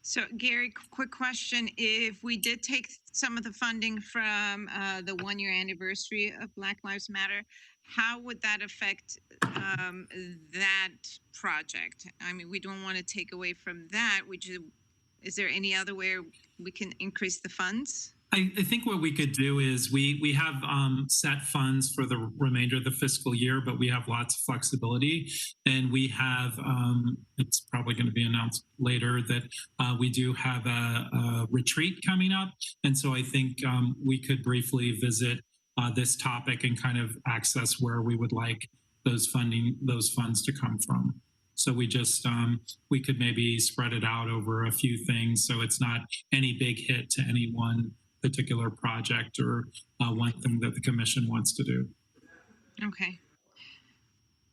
So Gary, quick question. If we did take some of the funding from the 1-year anniversary of Black Lives Matter, how would that affect that project? I mean, we don't want to take away from that. Is there any other way we can increase the funds? I think what we could do is we have set funds for the remainder of the fiscal year, but we have lots of flexibility, and we have it's probably going to be announced later that we do have a retreat coming up, and so I think we could briefly visit this topic and kind of access where we would like those funds to come from. So we just we could maybe spread it out over a few things, so it's not any big hit to any one particular project or one thing that the commission wants to do. Okay.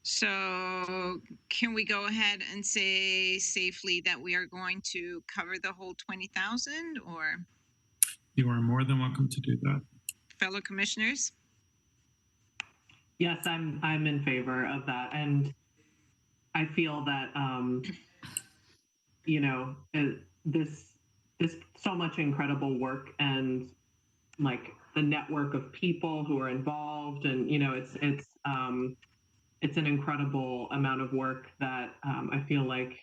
So can we go ahead and say safely that we are going to cover the whole 20,000, or? You are more than welcome to do that. Fellow commissioners? Yes, I'm in favor of that. And I feel that, this so much incredible work and like the network of people who are involved, and it's an incredible amount of work that I feel like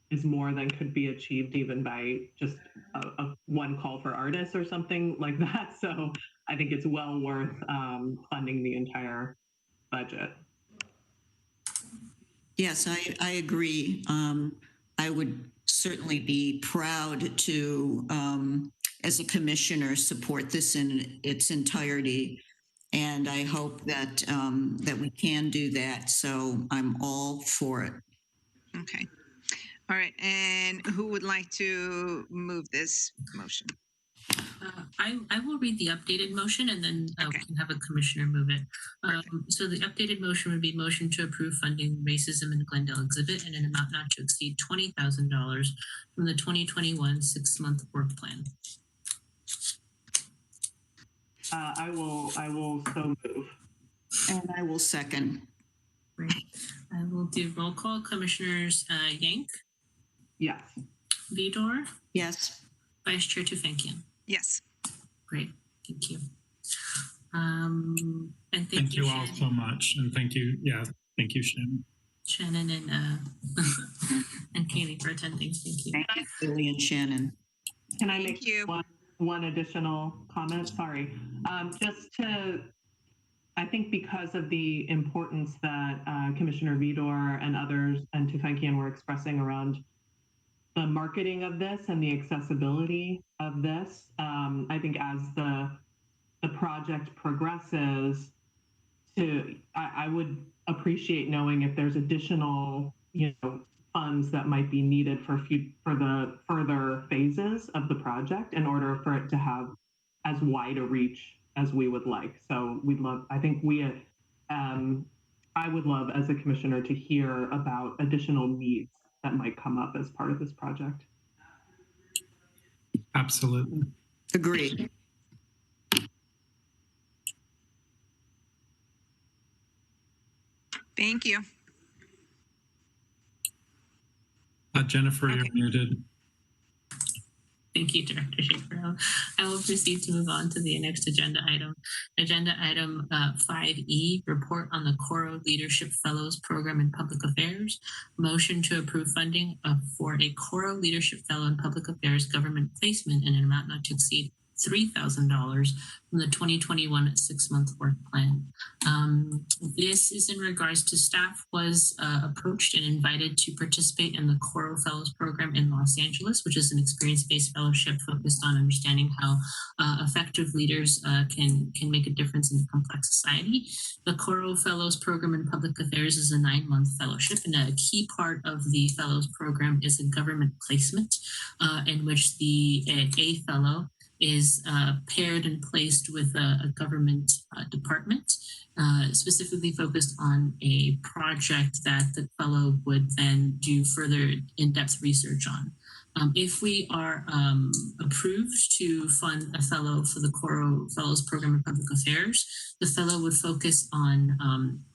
is more than could be achieved even by just a one call for artists or something like that. So I think it's well worth funding the entire budget. Yes, I agree. I would certainly be proud to, as a commissioner, support this in its entirety. And I hope that that we can do that. So I'm all for it. Okay. All right. And who would like to move this motion? I will read the updated motion and then Okay. we can have a commissioner move it. So the updated motion would be motion to approve funding racism in Glendale exhibit in an amount not to exceed $20,000 from the 2021 6-month work plan. I will so move. And I will second. Great. I will do roll call. Commissioners Yank, Yes. Vidor, Yes. Vice Chair Tufankian. Yes. Great, thank you. And Thank you all so much. And thank you. Yeah, thank you, Shannon and and Kaylee for attending. Thank you. Thank you, Billy and Shannon. Can I Thank make you. one additional comment? Sorry. Just to, I think because of the importance that Commissioner Vidor and others and Tufankian were expressing around the marketing of this and the accessibility of this, I think as the project progresses, I would appreciate knowing if there's additional, funds that might be needed for the further phases of the project in order for it to have as wide a reach as we would like. So I would love as a commissioner to hear about additional needs that might come up as part of this project. Absolutely. Agreed. Thank you. Jennifer, Okay. you're muted. Thank you, Director Schaefer. I will proceed to move on to the next agenda item. Agenda item 5E, report on the Coro Leadership Fellows Program in Public Affairs. Motion to approve funding for a Coro Leadership Fellow in Public Affairs government placement in an amount not to exceed $3,000 from the 2021 6-month work plan. This is in regards to staff was approached and invited to participate in the Coro Fellows Program in Los Angeles, which is an experience-based fellowship focused on understanding how effective leaders can make a difference in a complex society. The Coro Fellows Program in Public Affairs is a 9-month fellowship, and a key part of the Fellows Program is a government placement in which a fellow is paired and placed with a government department, specifically focused on a project that the fellow would then do further in-depth research on. If we are approved to fund a fellow for the Coro Fellows Program in Public Affairs, the fellow would focus on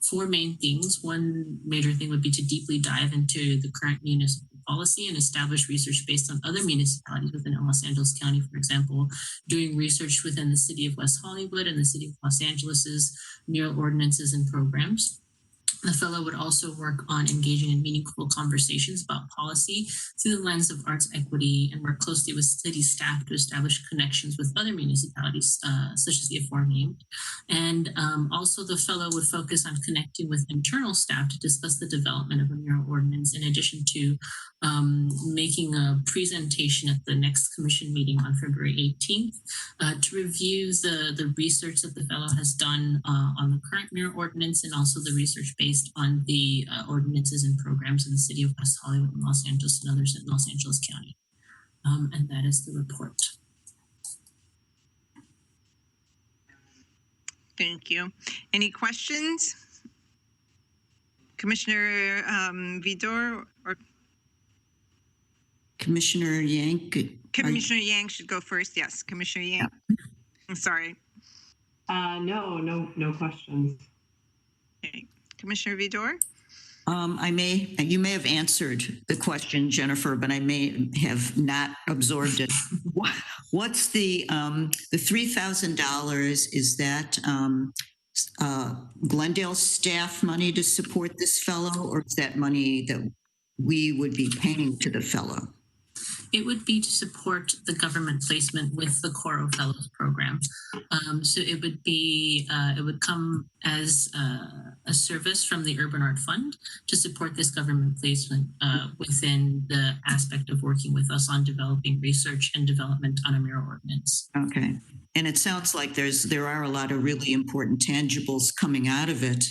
4 main things. One major thing would be to deeply dive into the current municipal policy and establish research based on other municipalities within Los Angeles County, for example, doing research within the city of West Hollywood and the city of Los Angeles's mural ordinances and programs. The fellow would also work on engaging in meaningful conversations about policy through the lens of arts equity and work closely with city staff to establish connections with other municipalities, such as the aforenamed. And also the fellow would focus on connecting with internal staff to discuss the development of a mural ordinance, in addition to making a presentation at the next commission meeting on February 18th to review the research that the fellow has done on the current mural ordinance, and also the research based on the ordinances and programs in the city of West Hollywood and Los Angeles and others in Los Angeles County. And that is the report. Thank you. Any questions? Commissioner Vidor or Commissioner Yank. Commissioner Yang should go first. Yes, Commissioner Yang. I'm sorry. No questions. Okay. Commissioner Vidor? You may have answered the question, Jennifer, but I may have not absorbed it. What's the $3,000? Is that Glendale staff money to support this fellow, or is that money that we would be paying to the fellow? It would be to support the government placement with the Coro Fellows program. So it would be, it would come as a service from the Urban Art Fund to support this government placement within the aspect of working with us on developing research and development on a mural ordinance. Okay. And it sounds like there are a lot of really important tangibles coming out of it.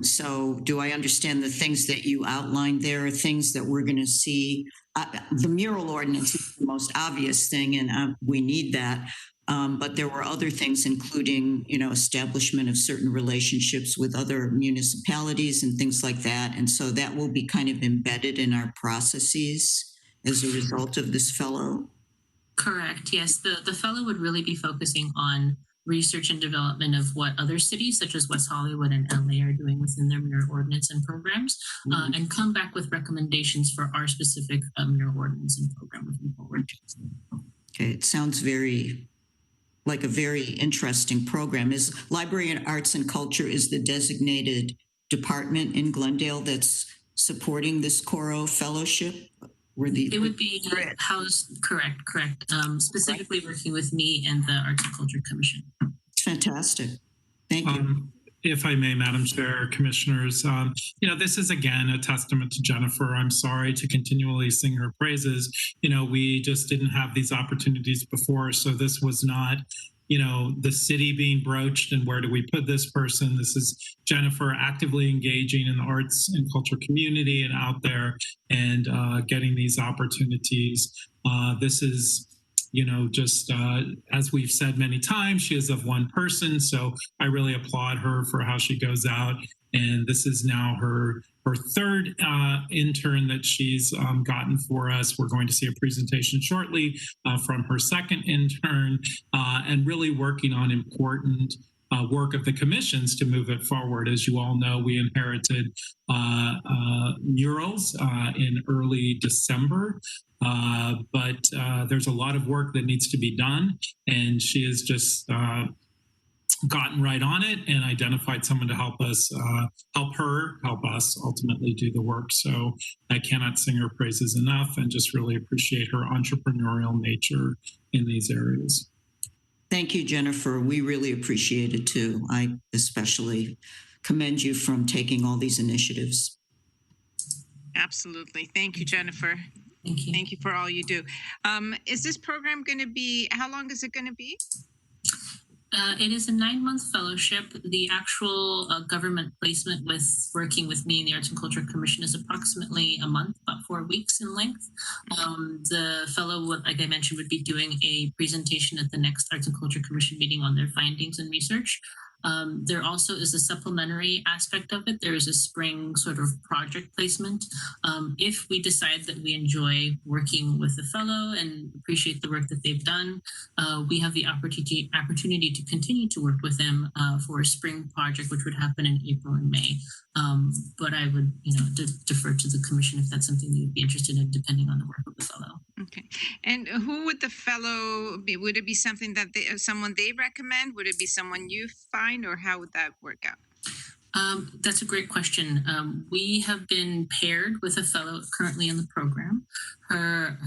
So do I understand the things that you outlined there are things that we're going to see? The mural ordinance is the most obvious thing, and we need that. But there were other things, including, establishment of certain relationships with other municipalities and things like that. And so that will be kind of embedded in our processes as a result of this fellow. Correct. Yes. The fellow would really be focusing on research and development of what other cities such as West Hollywood and LA are doing within their mural ordinance and programs, and come back with recommendations for our specific mural ordinance and program moving forward. Okay, it sounds like a very interesting program. Is Library and Arts and Culture is the designated department in Glendale that's supporting this Coro Fellowship? It would be housed, correct. Specifically working with me and the Arts and Culture Commission. Fantastic. Thank you. If I may, Madam Chair, Commissioners, this is again a testament to Jennifer. I'm sorry to continually sing her praises. We just didn't have these opportunities before, so this was not the city being broached and where do we put this person. This is Jennifer actively engaging in the arts and culture community and out there and getting these opportunities. This is, just as we've said many times, she is of one person. So I really applaud her for how she goes out. And this is now her third intern that she's gotten for us. We're going to see a presentation shortly from her second intern, and really working on important work of the commissions to move it forward. As you all know, we inherited murals in early December, but there's a lot of work that needs to be done, and she has just gotten right on it and identified someone to help us, help us ultimately do the work. So I cannot sing her praises enough and just really appreciate her entrepreneurial nature in these areas. Thank you, Jennifer. We really appreciate it too. I especially commend you from taking all these initiatives. Absolutely. Thank you, Jennifer. Thank you. Thank you for all you do. Is this program going to be, how long is it going to be? It is a 9-month fellowship. The actual government placement with working with me in the Arts and Culture Commission is approximately a month, about 4 weeks in length. The fellow, like I mentioned, would be doing a presentation at the next Arts and Culture Commission meeting on their findings and research. There also is a supplementary aspect of it. There is a spring sort of project placement. If we decide that we enjoy working with the fellow and appreciate the work that they've done, we have the opportunity to continue to work with them for a spring project, which would happen in April and May. But I would, defer to the commission if that's something you'd be interested in, depending on the work of the fellow. Okay. And who would the fellow be? Would it be something that someone they recommend? Would it be someone you find, or how would that work out? That's a great question. We have been paired with a fellow currently in the program. Her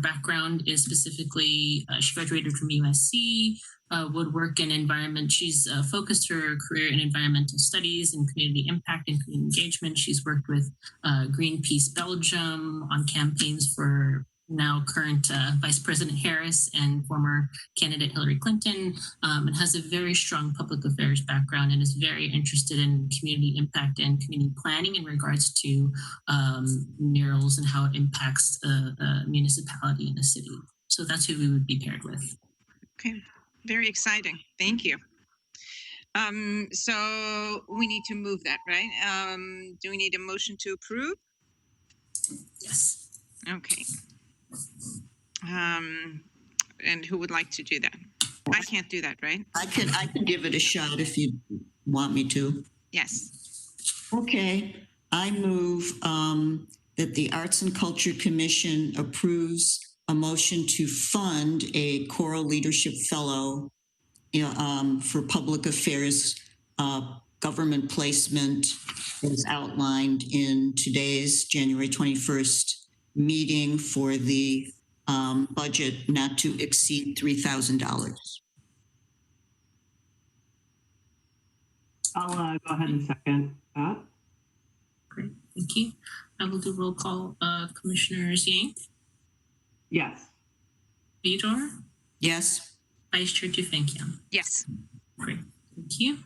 background is specifically, she graduated from USC, would work in environment. She's focused her career in environmental studies and community impact and community engagement. She's worked with Greenpeace Belgium on campaigns for now current Vice President Harris and former candidate Hillary Clinton, and has a very strong public affairs background and is very interested in community impact and community planning in regards to murals and how it impacts a municipality in a city. So that's who we would be paired with. Okay, very exciting. Thank you. So we need to move that, right? Do we need a motion to approve? Yes. Okay. And who would like to do that? I can't do that, right? I can give it a shot if you want me to. Yes. Okay. I move that the Arts and Culture Commission approves a motion to fund a Choral Leadership Fellow for public affairs government placement as outlined in today's January 21st meeting for the budget not to exceed $3,000. I'll go ahead and second that. Great, thank you. I will do roll call. Commissioners Yang, Yes. Vidor, Yes. Vice Chair Dufenkian. Yes. Great, thank you.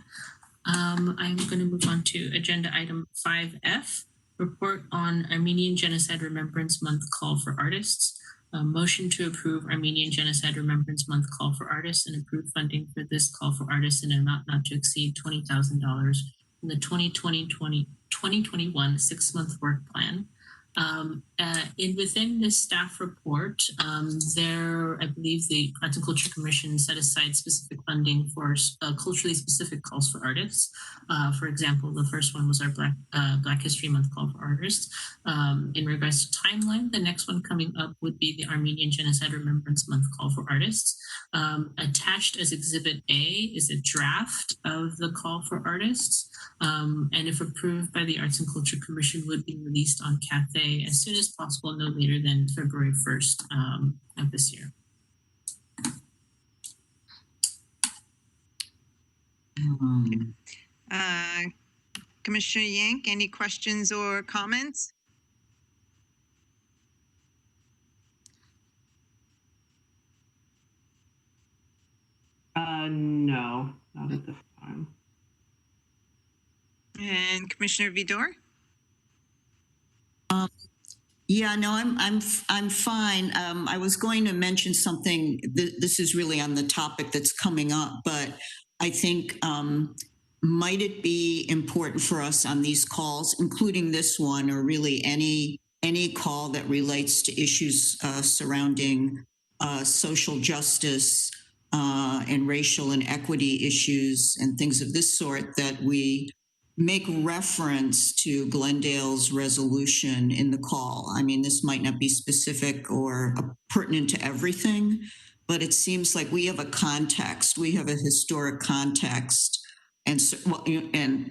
I'm going to move on to agenda item 5F, report on Armenian Genocide Remembrance Month call for artists. A motion to approve Armenian Genocide Remembrance Month call for artists and approve funding for this call for artists in an amount not to exceed $20,000 in the 2021 6-month work plan. Within this staff report, I believe the Arts and Culture Commission set aside specific funding for culturally specific calls for artists. For example, the first one was our Black History Month call for artists. In regards to timeline, the next one coming up would be the Armenian Genocide Remembrance Month call for artists. Attached as Exhibit A is a draft of the call for artists, and if approved by the Arts and Culture Commission, would be released on Cafe as soon as possible, no later than February 1st of this year. Commissioner Yank, any questions or comments? No, not at this time. And Commissioner Vidor? Yeah, no, I'm fine. I was going to mention something. This is really on the topic that's coming up, but I think might it be important for us on these calls, including this one, or really any call that relates to issues surrounding social justice and racial and equity issues and things of this sort, that we make reference to Glendale's resolution in the call. I mean, this might not be specific or pertinent to everything, but it seems like we have a context. We have a historic context. And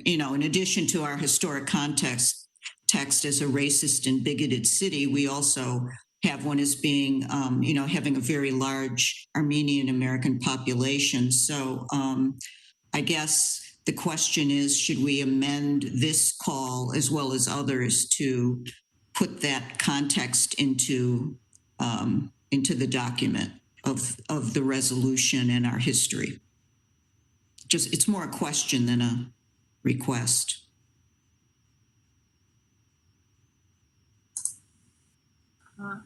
in addition to our historic text as a racist and bigoted city, we also have one as being, having a very large Armenian American population. So I guess the question is, should we amend this call as well as others to put that context into the document of the resolution and our history? It's more a question than a request.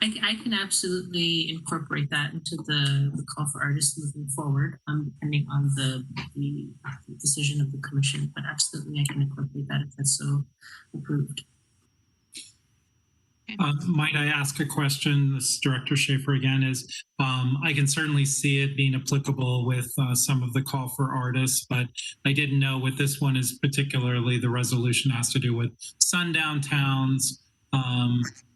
I can absolutely incorporate that into the call for artists moving forward, depending on the decision of the commission. But absolutely, I can incorporate that if that's so approved. Might I ask a question? This is Director Schaefer again. I can certainly see it being applicable with some of the call for artists, but I didn't know what this one is particularly. The resolution has to do with sundown towns.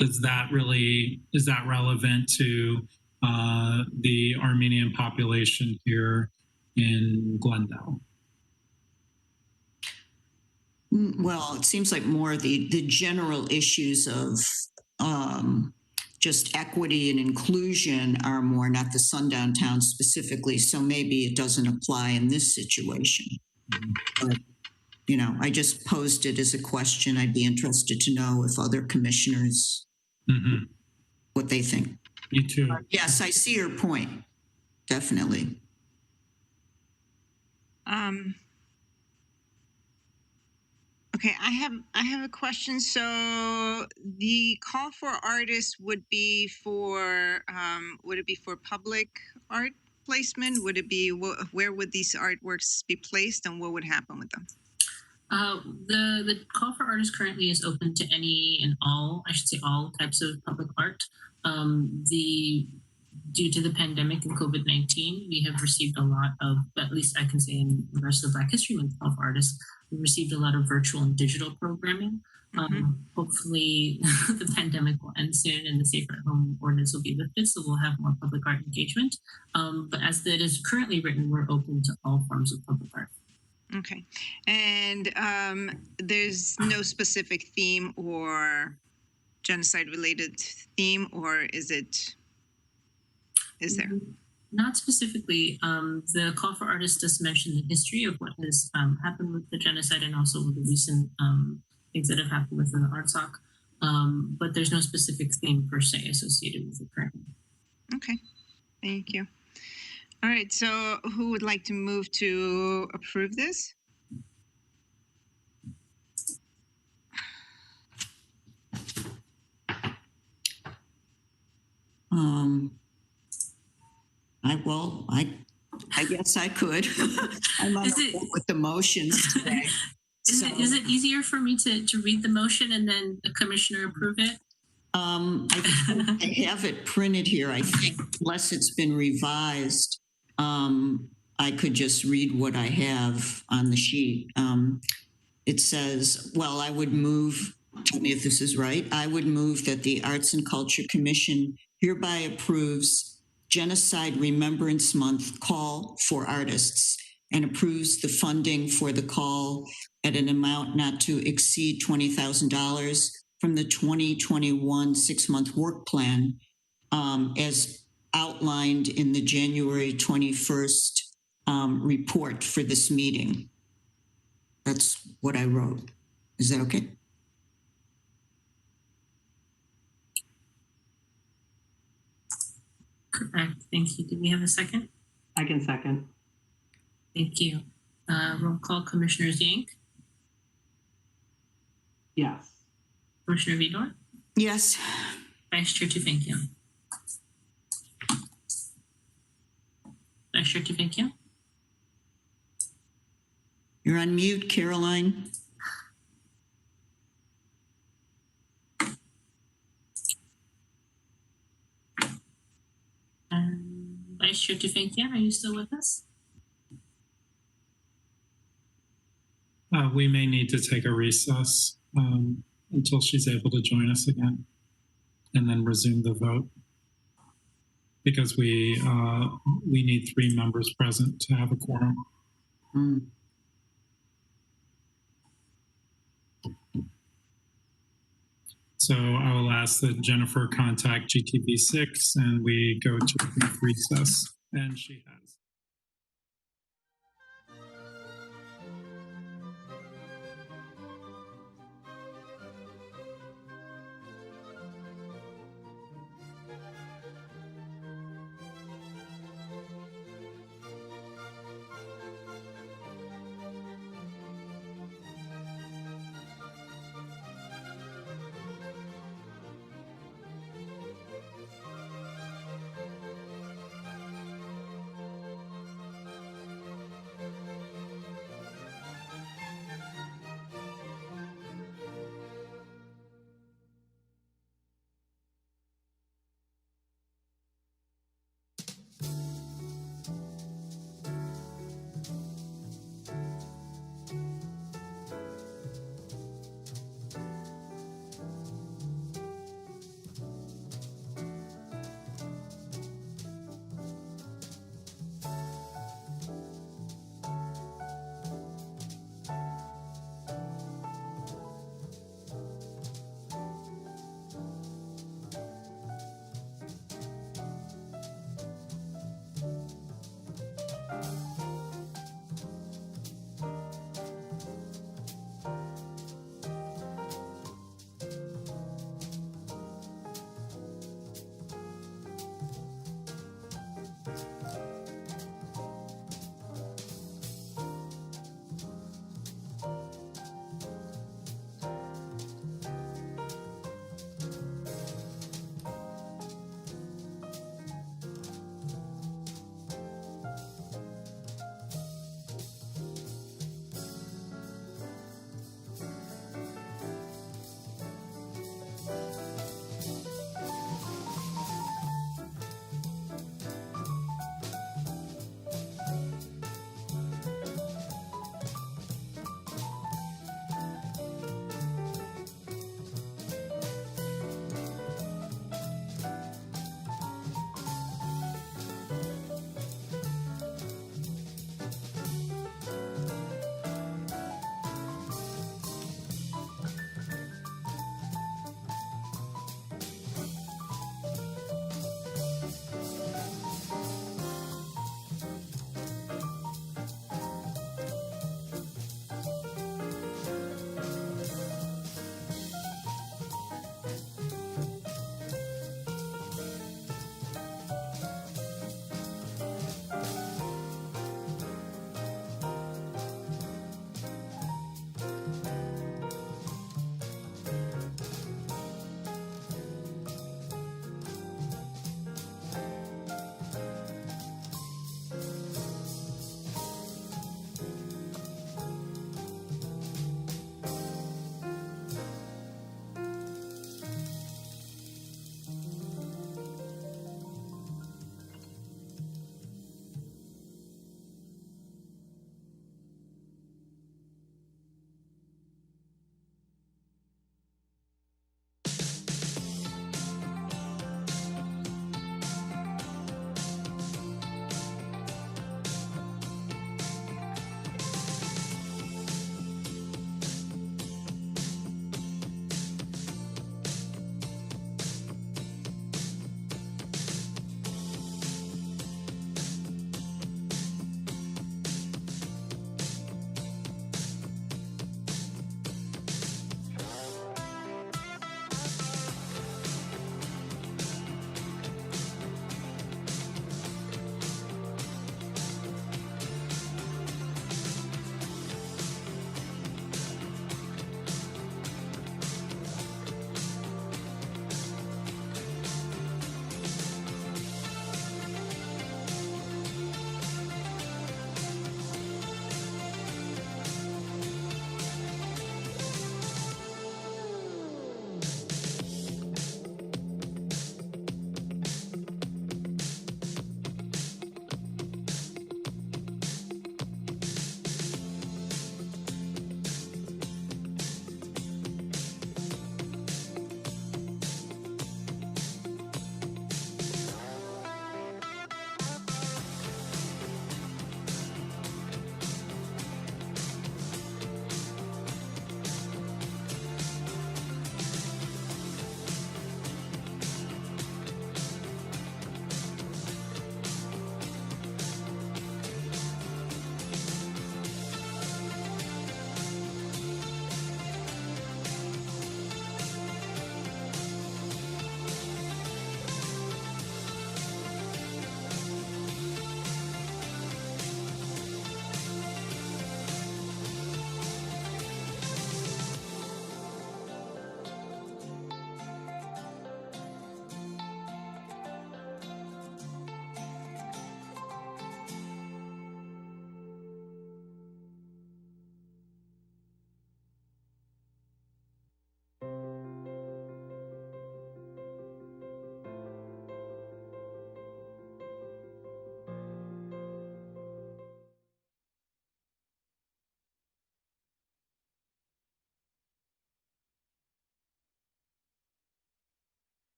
Is that relevant to the Armenian population here in Glendale? Well, it seems like more the general issues of just equity and inclusion are more, not the sundown towns specifically. So maybe it doesn't apply in this situation. But, I just posed it as a question. I'd be interested to know if other commissioners, what they think. You too. Yes, I see your point. Definitely. Okay, I have a question. So the call for artists would be for public art placement? Would it be, where would these artworks be placed and what would happen with them? The call for artists currently is open to any and all, I should say all types of public art. Due to the pandemic and COVID-19, we have received a lot of, at least I can say in regards to the Black History Month call for artists, we received a lot of virtual and digital programming. Hopefully the pandemic will end soon and the Safer at Home ordinance will be lifted, so we'll have more public art engagement. But as it is currently written, we're open to all forms of public art. Okay, and there's no specific theme or genocide-related theme, or is there? Not specifically. The call for artists does mention the history of what has happened with the genocide and also with the recent things that have happened within the ArtSoc. But there's no specific theme per se associated with the current. Okay, thank you. All right, so who would like to move to approve this? I guess I could. I'm on the board with the motions today. Is it easier for me to read the motion and then the commissioner approve it? I have it printed here. I think unless it's been revised, I could just read what I have on the sheet. It says, well, I would move, tell me if this is right. I would move that the Arts and Culture Commission hereby approves Genocide Remembrance Month call for artists and approves the funding for the call at an amount not to exceed $20,000 from the 2021 6-month work plan as outlined in the January 21st report for this meeting. That's what I wrote. Is that okay? Correct. Thank you. Do we have a second? I can second. Thank you. Roll call. Commissioner Zink. Yes. Commissioner Vidor. Yes. Vice Chair Tufenkian. Vice Chair Tufenkian. You're on mute, Caroline. Vice Chair Tufenkian, are you still with us? We may need to take a recess until she's able to join us again, and then resume the vote, because we need 3 members present to have a quorum. So I will ask that Jennifer contact GTV6 and we go to a brief recess, and she has.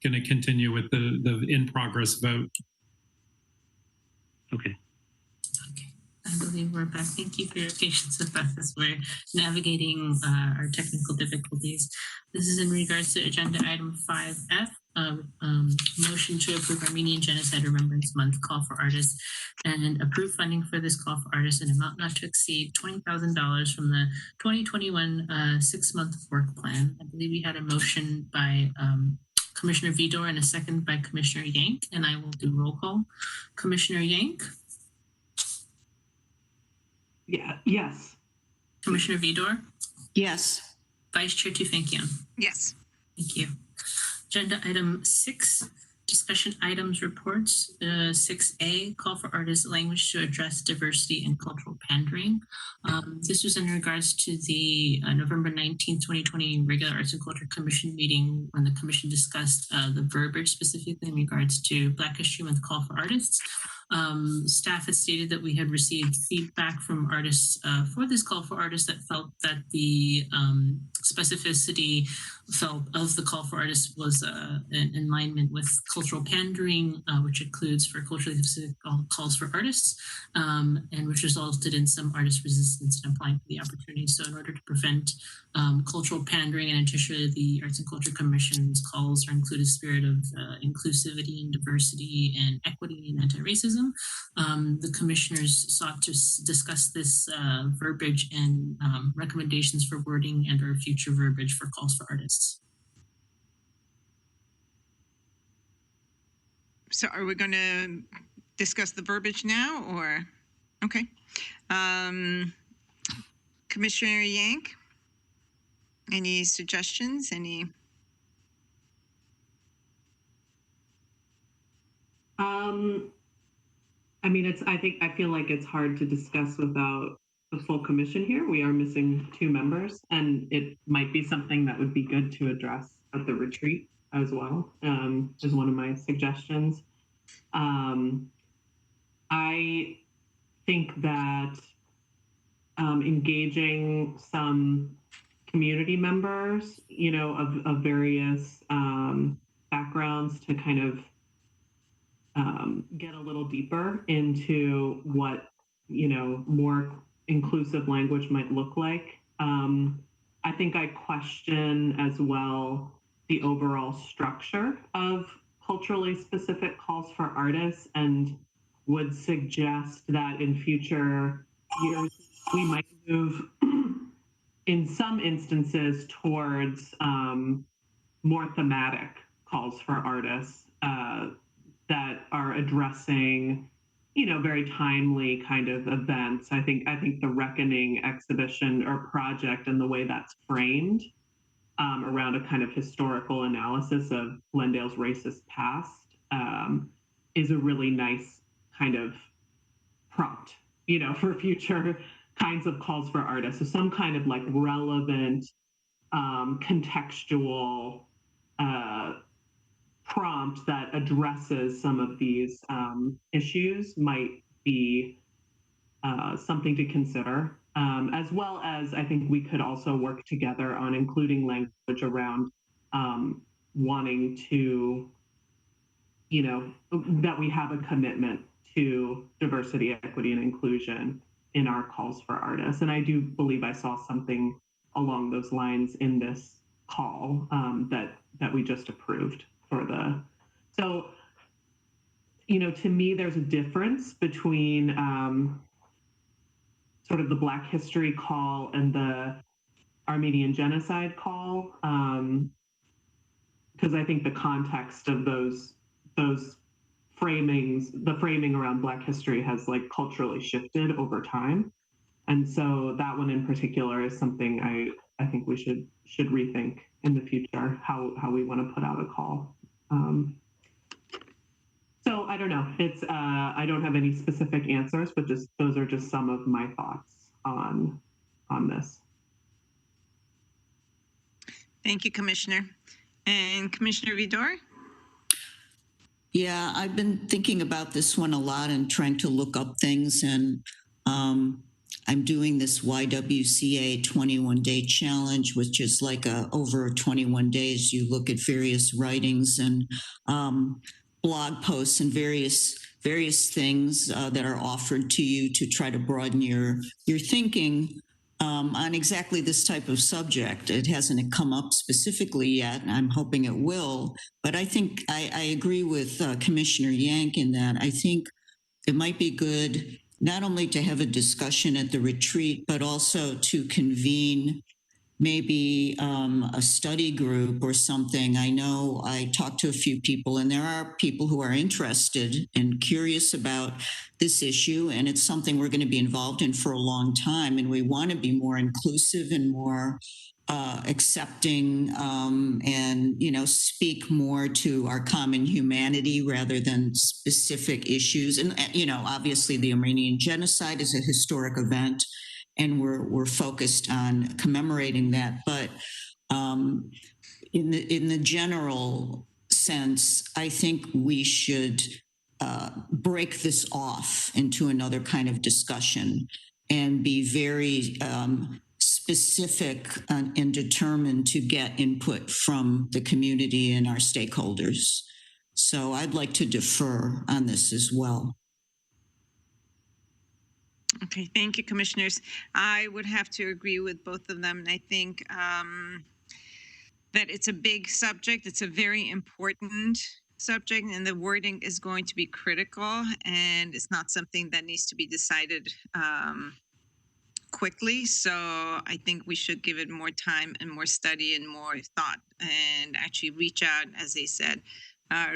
going to continue with the in-progress vote. Okay. I believe we're back. Thank you for your patience with us as we're navigating our technical difficulties. This is in regards to agenda item 5F, motion to approve Armenian Genocide Remembrance Month call for artists and approve funding for this call for artists in amount not to exceed $20,000 from the 2021 6-month work plan. I believe we had a motion by Commissioner Vidor and a second by Commissioner Yank, and I will do roll call. Commissioner Yank? Yeah. Yes. Commissioner Vidor? Yes. Vice Chair Tufenkian? Yes. Thank you. Agenda item 6, discussion items reports. 6A, call for artists language to address diversity and cultural pandering. This was in regards to the November 19, 2020 regular Arts and Culture Commission meeting when the commission discussed the verbiage specifically in regards to Black History Month call for artists. Staff had stated that we had received feedback from artists for this call for artists that felt that the specificity felt of the call for artists was in alignment with cultural pandering, which includes for culturally specific calls for artists, and which resulted in some artist resistance in applying for the opportunity. So in order to prevent cultural pandering and ensure the Arts and Culture Commission's calls are include a spirit of inclusivity and diversity and equity and anti-racism, the commissioners sought to discuss this verbiage and recommendations for wording and or future verbiage for calls for artists. So are we going to discuss the verbiage now or? Okay. Commissioner Yank, any suggestions? Any? I mean, I feel like it's hard to discuss without the full commission here. We are missing 2 members, and it might be something that would be good to address at the retreat as well, is one of my suggestions. I think that engaging some community members, you know, of various backgrounds to kind of get a little deeper into what, you know, more inclusive language might look like. I think I question as well the overall structure of culturally specific calls for artists and would suggest that in future years we might move in some instances towards more thematic calls for artists that are addressing, you know, very timely kind of events. I think the Reckoning exhibition or project and the way that's framed around a kind of historical analysis of Glendale's racist past is a really nice kind of prompt, you know, for future kinds of calls for artists. So some kind of like relevant, contextual prompt that addresses some of these issues might be something to consider, as well as I think we could also work together on including language around wanting to, you know, that we have a commitment to diversity, equity, and inclusion in our calls for artists. And I do believe I saw something along those lines in this call that we just approved for the. So, you know, to me, there's a difference between sort of the Black History call and the Armenian Genocide call, because I think the context of those framings, the framing around Black history has like culturally shifted over time. And so that one in particular is something I think we should rethink in the future, how we want to put out a call. So I don't know. It's I don't have any specific answers, but just those are just some of my thoughts on this. Thank you, Commissioner. And Commissioner Vidor? Yeah, I've been thinking about this one a lot and trying to look up things. And I'm doing this YWCA 21-day challenge, which is like over 21 days. You look at various writings and blog posts and various things that are offered to you to try to broaden your thinking on exactly this type of subject. It hasn't come up specifically yet, and I'm hoping it will. But I think I agree with Commissioner Yank in that I think it might be good not only to have a discussion at the retreat, but also to convene maybe a study group or something. I know I talked to a few people, and there are people who are interested and curious about this issue, and it's something we're going to be involved in for a long time, and we want to be more inclusive and more accepting, and speak more to our common humanity rather than specific issues. And obviously the Armenian genocide is a historic event, and we're focused on commemorating that. But in the general sense, I think we should break this off into another kind of discussion and be very specific and determined to get input from the community and our stakeholders. So I'd like to defer on this as well. Okay, thank you, commissioners. I would have to agree with both of them. And I think that it's a big subject. It's a very important subject, and the wording is going to be critical, and it's not something that needs to be decided quickly. So I think we should give it more time and more study and more thought, and actually reach out, as they said,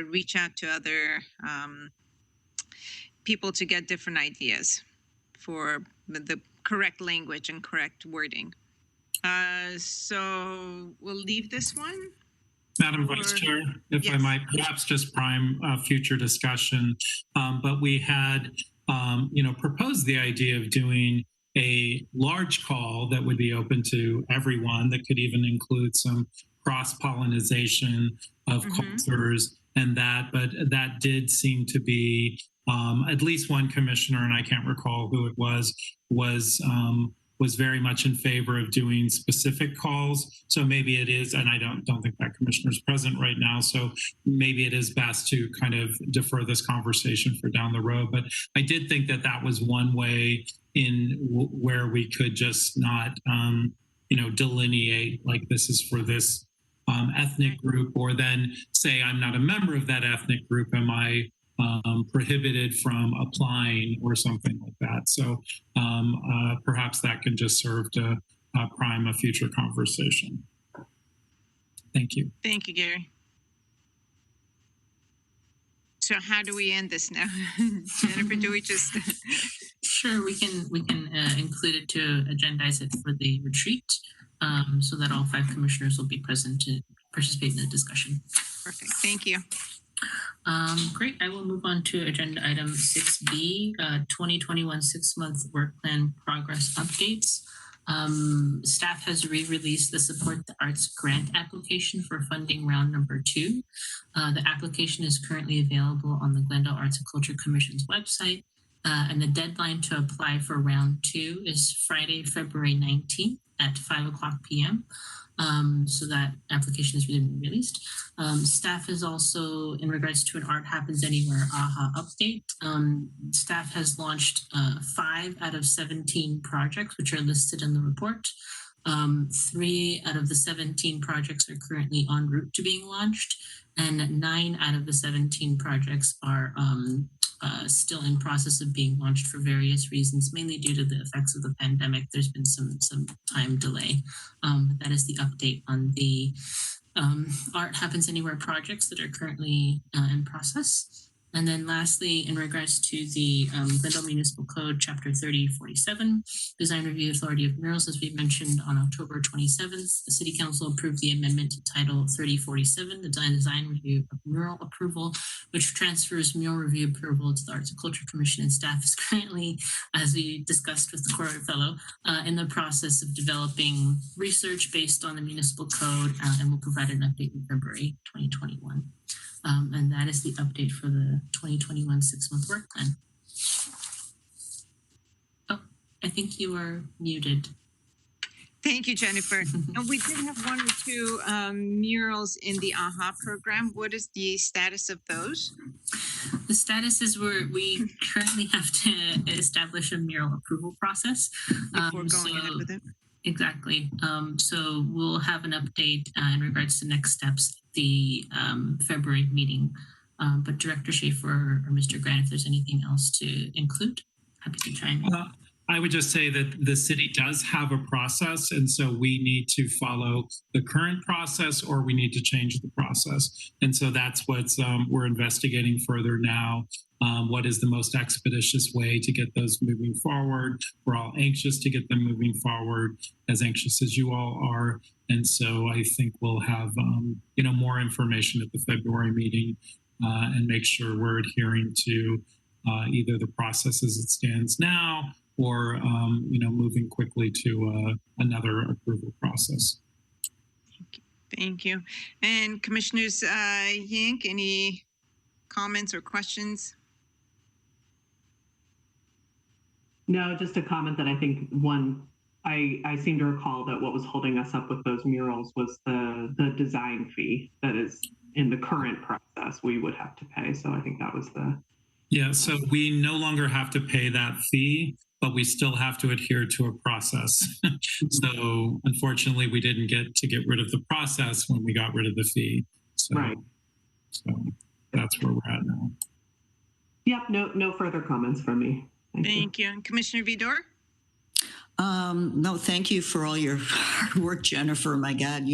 reach out to other people to get different ideas for the correct language and correct wording. So we'll leave this one. Madam Vice Chair, if I might, perhaps just prime future discussion. But we had, proposed the idea of doing a large call that would be open to everyone, that could even include some cross-pollination of cultures and that, but that did seem to be at least one commissioner, and I can't recall who it was very much in favor of doing specific calls. So maybe it is, and I don't think that commissioner is present right now. So maybe it is best to kind of defer this conversation for down the road. But I did think that that was one way in where we could just not, delineate like this is for this ethnic group, or then say I'm not a member of that ethnic group. Am I prohibited from applying or something like that? So perhaps that can just serve to prime a future conversation. Thank you. Thank you, Gary. So how do we end this now? Jennifer, do we just... Sure, we can include it to agendize it for the retreat, so that all 5 commissioners will be present to participate in the discussion. Perfect, thank you. Great, I will move on to agenda item 6B, 2021 6-month work plan progress updates. Staff has re-released the Support the Arts grant application for funding round number 2. The application is currently available on the Glendale Arts and Culture Commission's website, and the deadline to apply for round 2 is Friday, February 19th at 5:00 p.m. So that application has been released. Staff is also, in regards to an Art Happens Anywhere AHA update, staff has launched 5 out of 17 projects, which are listed in the report. 3 out of the 17 projects are currently en route to being launched, and 9 out of the 17 projects are still in process of being launched for various reasons, mainly due to the effects of the pandemic. There's been some time delay. But that is the update on the Art Happens Anywhere projects that are currently in process. And then lastly, in regards to the Glendale Municipal Code, Chapter 3047, Design Review Authority of Murals, as we mentioned on October 27th, the City Council approved the amendment to Title 3047, the Design Review of Mural Approval, which transfers mural review approval to the Arts and Culture Commission, and staff is currently, as we discussed with the Court Fellow, in the process of developing research based on the municipal code, and will provide an update in February 2021. And that is the update for the 2021 6-month work plan. Oh, I think you are muted. Thank you, Jennifer. And we did have one or two murals in the AHA program. What is the status of those? The status is we currently have to establish a mural approval process. Before going ahead with it? Exactly. So we'll have an update in regards to next steps at the February meeting. But Director Schaefer or Mr. Grant, if there's anything else to include, happy to chime in. I would just say that the city does have a process, and so we need to follow the current process or we need to change the process. And so that's what we're investigating further now. What is the most expeditious way to get those moving forward? We're all anxious to get them moving forward, as anxious as you all are. And so I think we'll have more information at the February meeting and make sure we're adhering to either the process as it stands now or moving quickly to another approval process. Thank you. And Commissioners Yink, any comments or questions? No, just a comment that I think I seem to recall that what was holding us up with those murals was the design fee that is in the current process we would have to pay. So I think that was the... Yeah, so we no longer have to pay that fee, but we still have to adhere to a process. So unfortunately, we didn't get rid of the process when we got rid of the fee. So, right. So that's where we're at now. Yep, no further comments from me. Thank you. And Commissioner Vidor? No, thank you for all your hard work, Jennifer. My God,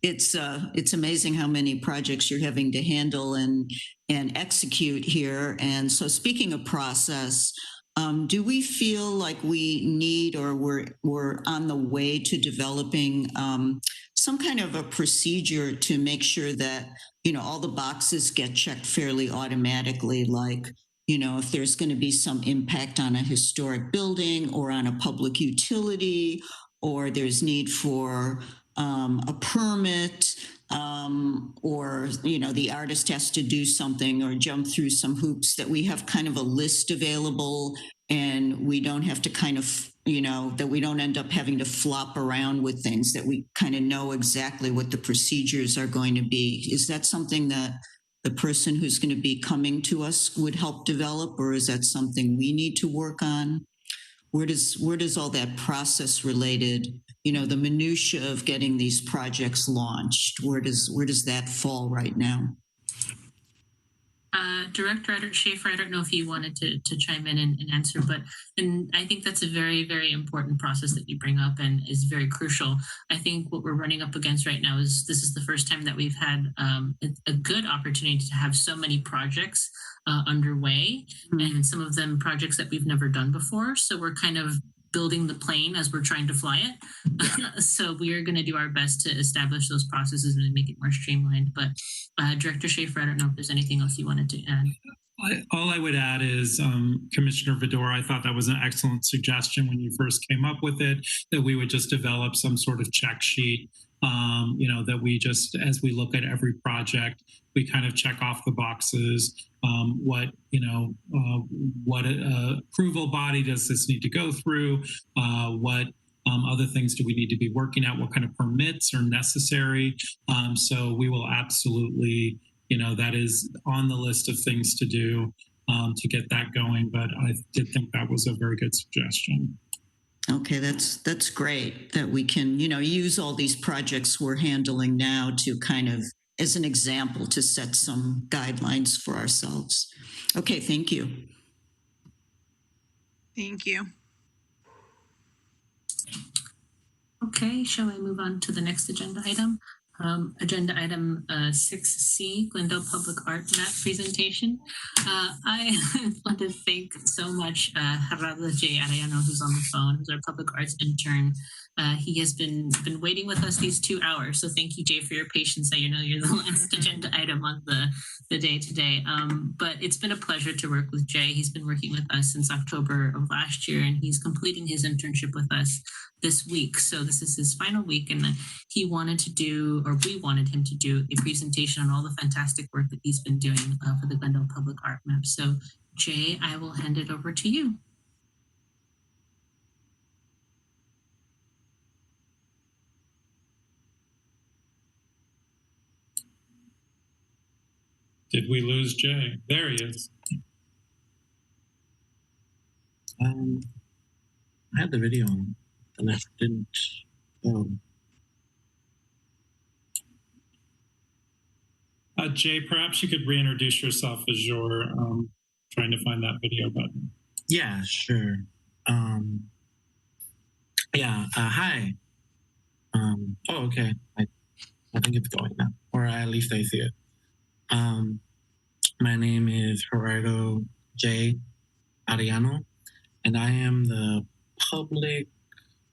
it's amazing how many projects you're having to handle and execute here. And so, speaking of process, do we feel like we need or we're on the way to developing some kind of a procedure to make sure that all the boxes get checked fairly automatically, like if there's going to be some impact on a historic building or on a public utility, or there's need for a permit, or the artist has to do something or jump through some hoops, that we have kind of a list available and we don't have to kind of that we don't end up having to flop around with things, that we kind of know exactly what the procedures are going to be. Is that something that the person who's going to be coming to us would help develop, or is that something we need to work on? Where does all that process related, the minutia of getting these projects launched, where does that fall right now? Director Schaefer, I don't know if you wanted to chime in and answer, and I think that's a very, very important process that you bring up and is very crucial. I think what we're running up against right now is this is the first time that we've had a good opportunity to have so many projects underway, and some of them projects that we've never done before. So we're kind of building the plane as we're trying to fly it. So we are going to do our best to establish those processes and make it more streamlined. But Director Schaefer, I don't know if there's anything else you wanted to add. All I would add is, Commissioner Vidor, I thought that was an excellent suggestion when you first came up with it, that we would just develop some sort of check sheet, that we just, as we look at every project, we kind of check off the boxes. What approval body does this need to go through? What other things do we need to be working at? What kind of permits are necessary? So we will absolutely, that is on the list of things to do to get that going. But I did think that was a very good suggestion. Okay, that's great that we can, use all these projects we're handling now to kind of, as an example, to set some guidelines for ourselves. Okay, thank you. Thank you. Okay, shall I move on to the next agenda item? Agenda item 6C, Glendale Public Art Map presentation. I want to thank so much Gerardo J. Arellano, who's on the phone, who's our public arts intern. He has been waiting with us these 2 hours. So thank you, Jay, for your patience. I know you're the last agenda item on the day today. But it's been a pleasure to work with Jay. He's been working with us since October of last year, and he's completing his internship with us this week. So this is his final week, and we wanted him to do a presentation on all the fantastic work that he's been doing for the Glendale Public Art Map. So Jay, I will hand it over to you. Did we lose Jay? There he is. I had the video on, and I didn't. Jay, perhaps you could reintroduce yourself as you're trying to find that video button. Yeah, sure. Hi. Okay. I think it's going now, or at least I see it. My name is Gerardo J. Ariano, and I am the public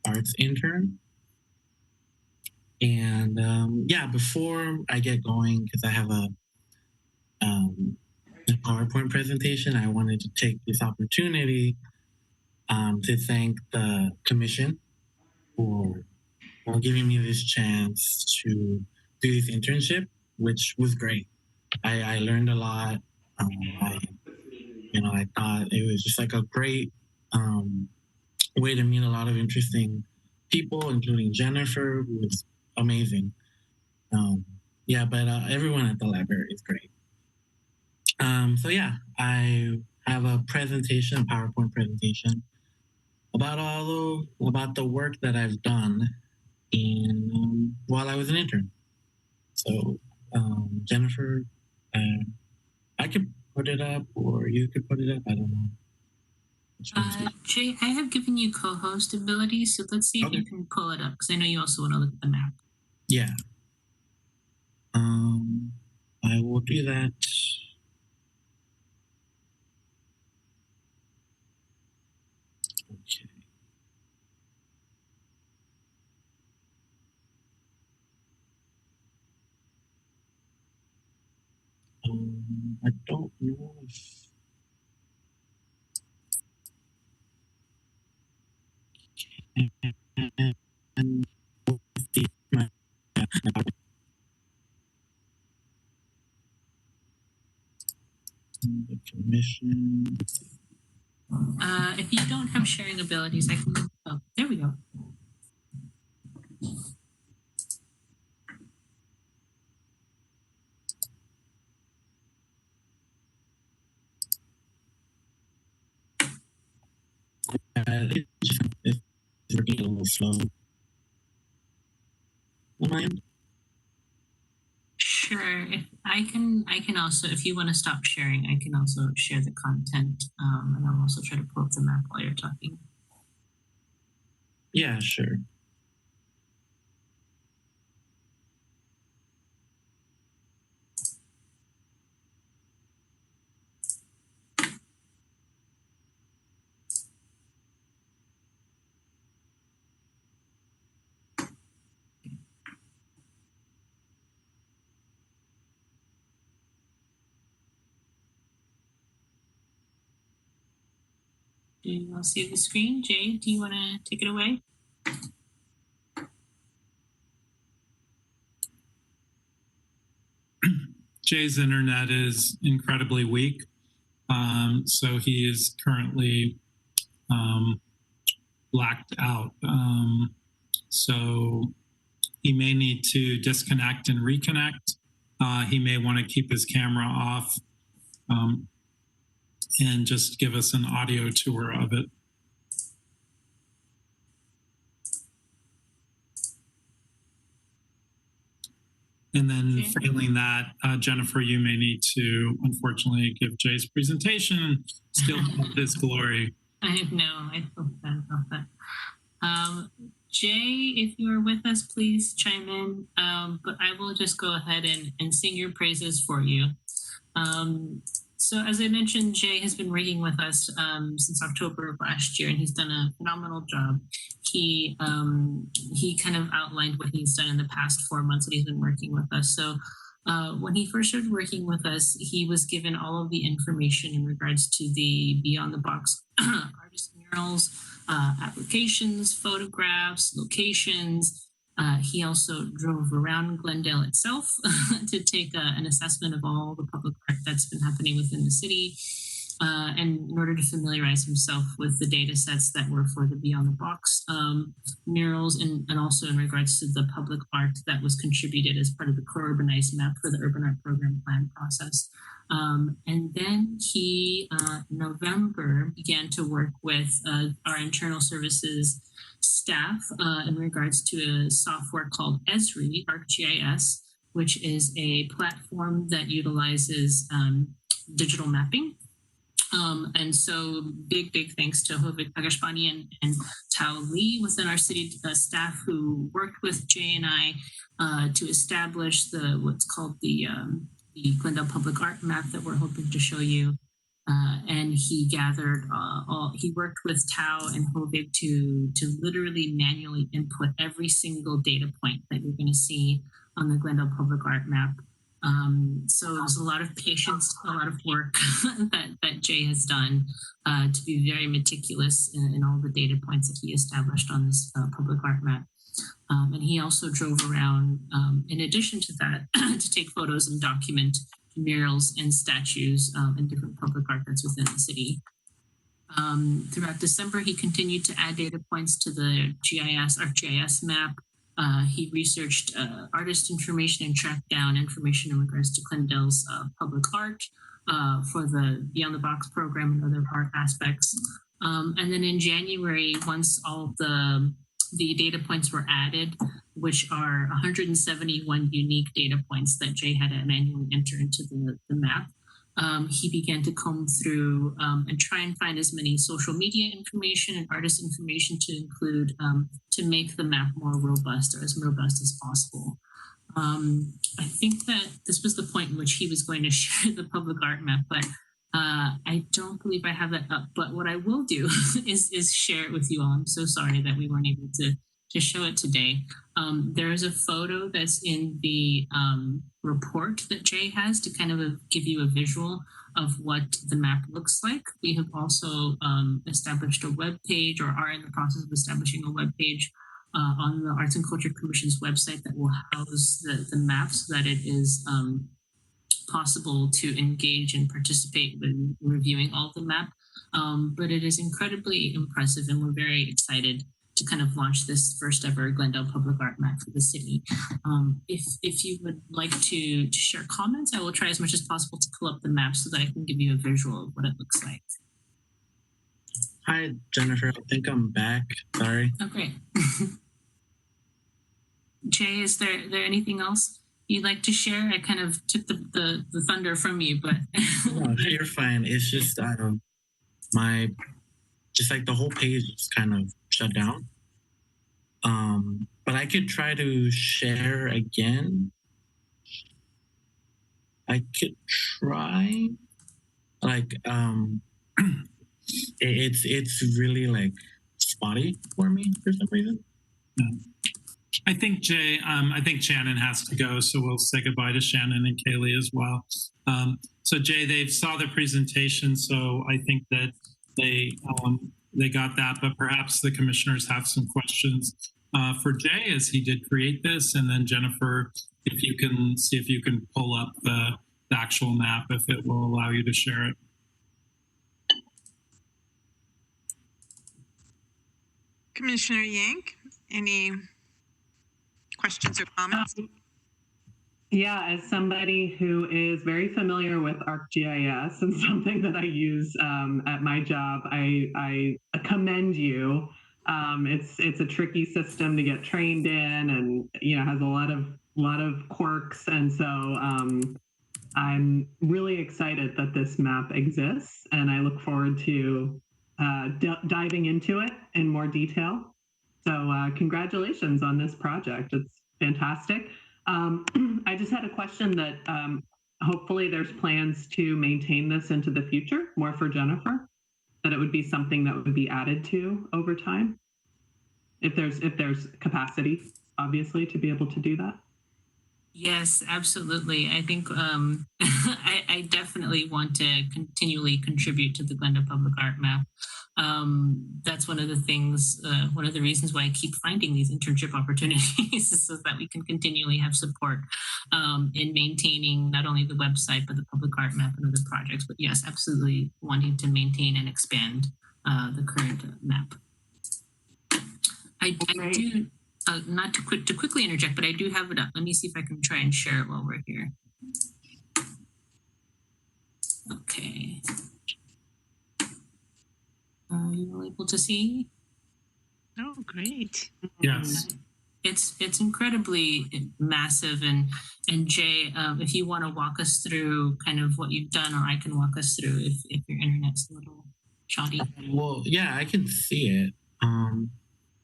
arts intern. And before I get going, because I have a PowerPoint presentation, I wanted to take this opportunity to thank the commission for giving me this chance to do this internship, which was great. I learned a lot. I thought it was just like a great way to meet a lot of interesting people, including Jennifer, who was amazing. But everyone at the library is great. I have a presentation, a PowerPoint presentation about the work that I've done while I was an intern. So, Jennifer, I could put it up, or you could put it up. I don't know. Jay, I have given you co-host abilities, so let's see if you can pull it up, because I know you also want to look at the map. Yeah. I will do that. Okay. I don't know if the commission. If you don't have sharing abilities, I can. Oh, there we go. It's working a little slow. Sure. If I can also, if you want to stop sharing, I can also share the content, and I'll also try to pull up the map while you're talking. Yeah, sure. Do you all see the screen? Jay, do you want to take it away? Jay's internet is incredibly weak, so he is currently blacked out. So he may need to disconnect and reconnect. He may want to keep his camera off and just give us an audio tour of it. And then failing that, Jennifer, you may need to, unfortunately, give Jay's presentation and still have his glory. I feel bad about that. Jay, if you are with us, please chime in. But I will just go ahead and sing your praises for you. So as I mentioned, Jay has been working with us since October of last year, and he's done a phenomenal job. He kind of outlined what he's done in the past 4 months that he's been working with us. So when he first started working with us, he was given all of the information in regards to the Beyond the Box artist murals, applications, photographs, locations. He also drove around Glendale itself to take an assessment of all the public art that's been happening within the city. and in order to familiarize himself with the data sets that were for the Beyond the Box murals, and also in regards to the public art that was contributed as part of the co-urbanized map for the urban art program plan process. And then he, in November, began to work with our internal services staff in regards to a software called Esri, ArcGIS, which is a platform that utilizes digital mapping. And so big thanks to Hovik Agashpani and Tao Lee within our city staff who worked with Jay and I to establish what's called the Glendale Public Art Map that we're hoping to show you. And he gathered he worked with Tao and Hovig to literally manually input every single data point that you're going to see on the Glendale Public Art Map. So there's a lot of patience, a lot of work that Jay has done to be very meticulous in all the data points that he established on this public art map. And he also drove around, in addition to that, to take photos and document murals and statues and different public art that's within the city. Throughout December, he continued to add data points to the ArcGIS map. He researched artist information and tracked down information in regards to Glendale's public art for the Beyond the Box program and other art aspects. And then in January, once all the data points were added, which are 171 unique data points that Jay had to manually enter into the map, he began to comb through and try and find as many social media information and artist information to include to make the map more robust, or as robust as possible. I think that this was the point in which he was going to share the public art map, but I don't believe I have that up. But what I will do is share it with you all. I'm so sorry that we weren't able to show it today. There is a photo that's in the report that Jay has to kind of give you a visual of what the map looks like. We have also established a web page, or are in the process of establishing a web page on the Arts and Culture Commission's website that will house the map so that it is possible to engage and participate with reviewing all of the map. But it is incredibly impressive, and we're very excited to kind of launch this first ever Glendale Public Art Map for the city. If you would like to share comments, I will try as much as possible to pull up the map so that I can give you a visual of what it looks like. Hi, Jennifer. I think I'm back. Sorry. Okay. Jay, is there anything else you'd like to share? I kind of took the thunder from you, but No, you're fine. It's just just like the whole page is kind of shut down. But I could try to share again. I could try. Like it's really like spotty for me for some reason. I think Jay, I think Shannon has to go, so we'll say goodbye to Shannon and Kaylee as well. So Jay, they saw the presentation, so I think that they got that, but perhaps the commissioners have some questions for Jay as he did create this, and then Jennifer, if you can see if you can pull up the actual map, if it will allow you to share it. Commissioner Yank, any questions or comments? Yeah, as somebody who is very familiar with ArcGIS and something that I use at my job, I commend you. It's a tricky system to get trained in, and has a lot of quirks, and so I'm really excited that this map exists, and I look forward to diving into it in more detail. So congratulations on this project. It's fantastic. I just had a question that hopefully there's plans to maintain this into the future, more for Jennifer, that it would be something that would be added to over time, if there's capacity, obviously, to be able to do that. Yes, absolutely. I think I definitely want to continually contribute to the Glenda Public Art Map. That's one of the things, one of the reasons why I keep finding these internship opportunities is so that we can continually have support in maintaining not only the website, but the public art map and other projects. But yes, absolutely wanting to maintain and expand the current map. I do, not to quickly interject, but I do have it up. Let me see if I can try and share it while we're here. Okay. Are you able to see? Oh, great. Yes. It's incredibly massive, and Jay, if you want to walk us through kind of what you've done, or I can walk us through if your internet's a little shoddy. Well, yeah, I can see it.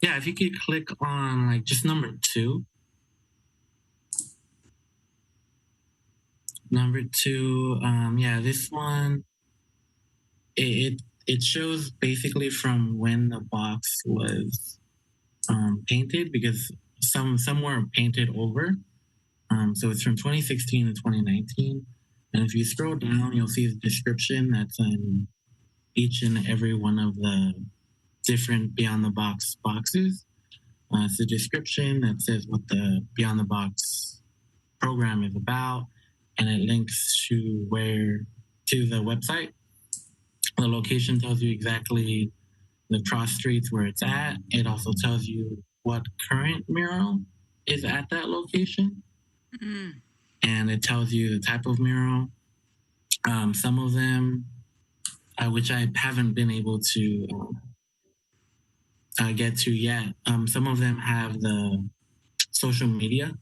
Yeah, if you could click on like just number 2. Number 2, yeah, this one, it shows basically from when the box was painted, because some were painted over. So it's from 2016 to 2019. And if you scroll down, you'll see the description that's in each and every one of the different Beyond the Box boxes. It's a description that says what the Beyond the Box program is about, and it links to the website. The location tells you exactly the cross streets where it's at. It also tells you what current mural is at that location. Mm. And it tells you the type of mural. Some of them, which I haven't been able to get to yet, some of them have the social media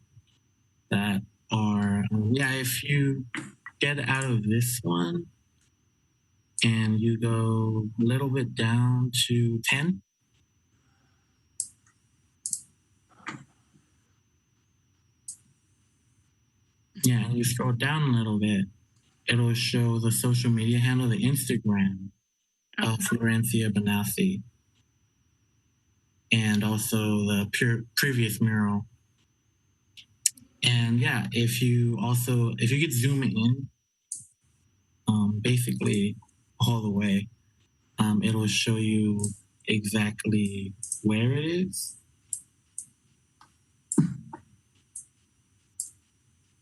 that are, yeah, if you get out of this one and you go a little bit down to 10, yeah, and you scroll down a little bit, it'll show the social media handle, the Instagram of Florencia Benassi, and also the previous mural. And yeah, if you could zoom in, basically all the way, it'll show you exactly where it is.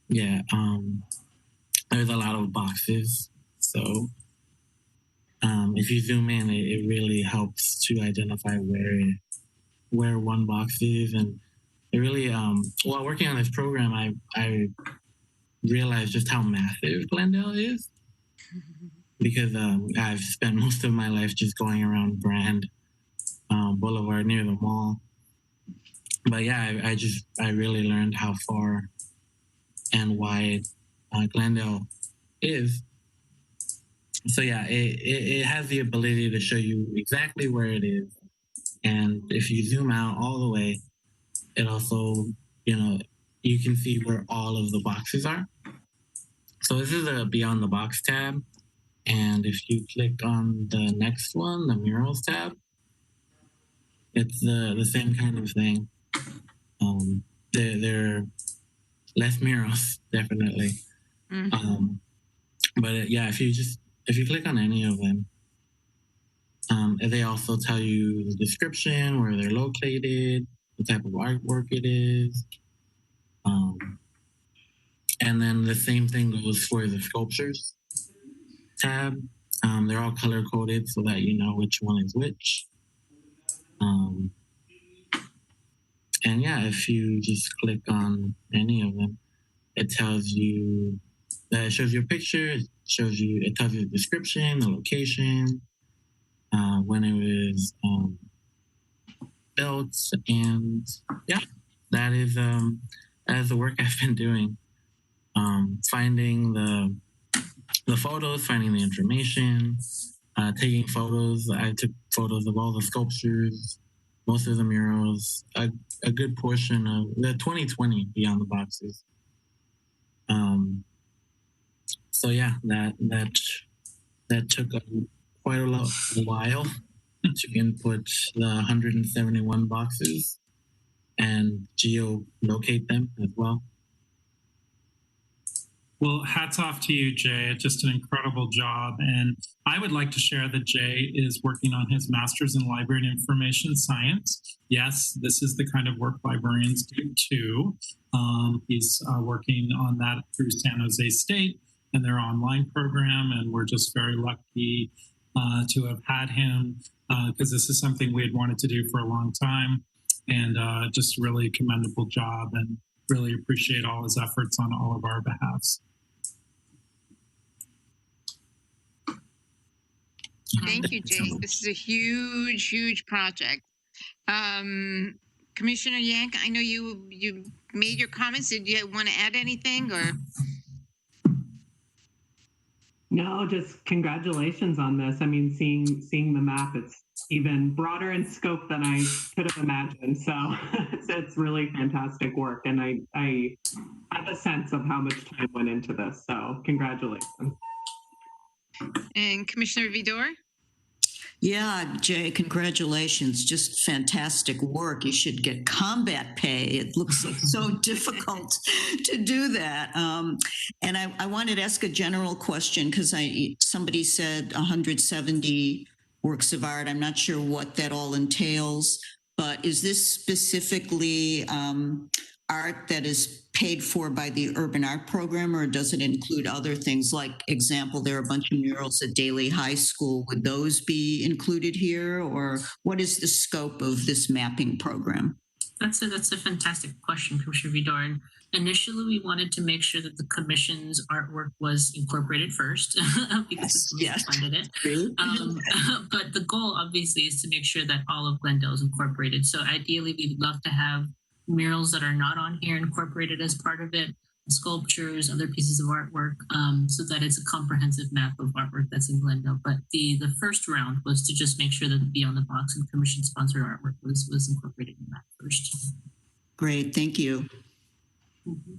Yeah, there's a lot of boxes, so if you zoom in, it really helps to identify where one box is. And it really, while working on this program, I realized just how massive Glendale is, because I've spent most of my life just going around Brand Boulevard near the mall. But yeah, I really learned how far and wide Glendale is. So yeah, it has the ability to show you exactly where it is. And if you zoom out all the way, it also, you can see where all of the boxes are. So this is a Beyond the Box tab. And if you click on the next one, the Murals tab, it's the same kind of thing. They're less murals, definitely. Mm-hmm. But yeah, if you click on any of them, they also tell you the description, where they're located, the type of artwork it is. And then the same thing goes for the sculptures tab. They're all color coded so that you know which one is which. And yeah, if you just click on any of them, it tells you that it shows you a picture, it tells you the description, the location, when it was built, and yeah, that is the work I've been doing. Finding the photos, finding the information, taking photos. I took photos of all the sculptures, most of the murals, a good portion of the 2020 Beyond the Boxes. So yeah, that took quite a while to input the 171 boxes and geolocate them as well. Well, hats off to you, Jay. Just an incredible job. And I would like to share that Jay is working on his master's in library and information science. Yes, this is the kind of work librarians do too. He's working on that through San Jose State and their online program. And we're just very lucky to have had him because this is something we had wanted to do for a long time. And just really commendable job, and really appreciate all his efforts on all of our behalfs. Thank you, Jay. This is a huge, huge project. Commissioner Yank, I know you made your comments. Did you want to add anything, or? No, just congratulations on this. I mean, seeing the map, it's even broader in scope than I could have imagined. So it's really fantastic work, and I have a sense of how much time went into this. So congratulations. And Commissioner Vidor? Yeah, Jay, congratulations. Just fantastic work. You should get combat pay. It looks like so difficult to do that. And I wanted to ask a general question because somebody said 170 works of art. I'm not sure what that all entails, but is this specifically art that is paid for by the Urban Art Program, or does it include other things? Like, example, there are a bunch of murals at Daly High School. Would those be included here, or what is the scope of this mapping program? That's a fantastic question, Commissioner Vidor. And initially, we wanted to make sure that the commission's artwork was incorporated first because the commission funded it. But the goal, obviously, is to make sure that all of Glendale is incorporated. So ideally, we'd love to have murals that are not on here incorporated as part of it, sculptures, other pieces of artwork, so that it's a comprehensive map of artwork that's in Glendale. But the first round was to just make sure that the Beyond the Box and commission-sponsored artwork was incorporated in that first. Great, thank you. Mm-hmm.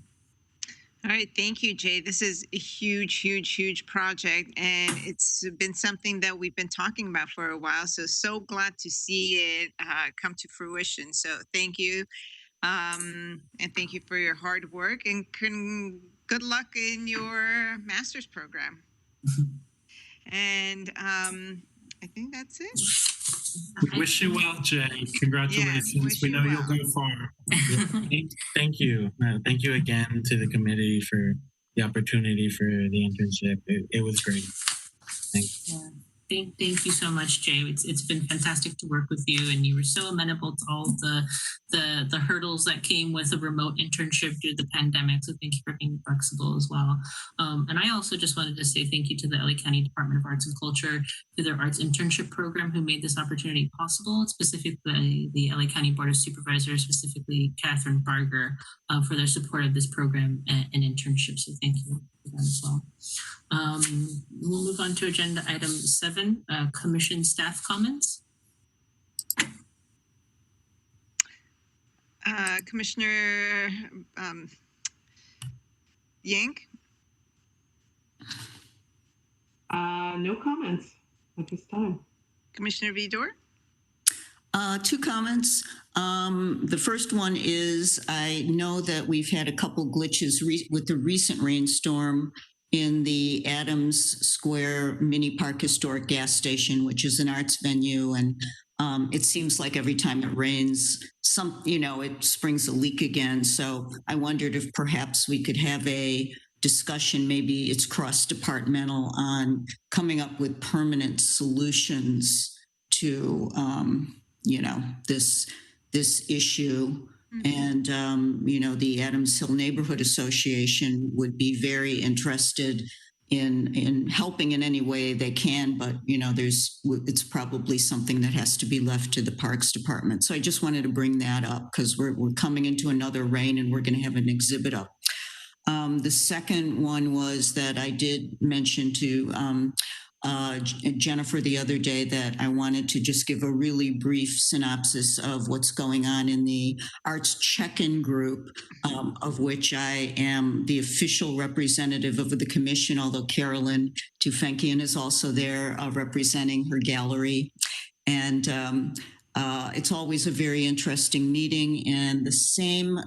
All right, thank you, Jay. This is a huge, huge, huge project, and it's been something that we've been talking about for a while. So glad to see it come to fruition. So thank you. And thank you for your hard work, and good luck in your master's program. And I think that's it. We wish you well, Jay. Congratulations. Yes, we know you'll go far. Thank you. Thank you again to the committee for the opportunity for the internship. It was great. Thanks. Yeah. Thank you so much, Jay. It's been fantastic to work with you, and you were so amenable to all the hurdles that came with a remote internship due to the pandemic. So thank you for being flexible as well. And I also just wanted to say thank you to the LA County Department of Arts and Culture, to their arts internship program, who made this opportunity possible, specifically the LA County Board of Supervisors, specifically Catherine Barger, for their support of this program and internship. So thank you for that as well. We'll move on to agenda item 7, commission staff comments. Commissioner Yank? No comments at this time. Commissioner Vidor? 2 comments. The first one is, I know that we've had a couple glitches with the recent rainstorm in the Adams Square Mini Park Historic Gas Station, which is an arts venue. And it seems like every time it rains, it springs a leak again. So I wondered if perhaps we could have a discussion, maybe it's cross-departmental, on coming up with permanent solutions to, this issue. And, the Adams Hill Neighborhood Association would be very interested in helping in any way they can, but, it's probably something that has to be left to the Parks Department. So I just wanted to bring that up because we're coming into another rain and we're going to have an exhibit up. The second one was that I did mention to Jennifer the other day that I wanted to just give a really brief synopsis of what's going on in the Arts Check-in group, of which I am the official representative of the commission, although Carolyn Tufenkian is also there representing her gallery. And It's always a very interesting meeting, and the same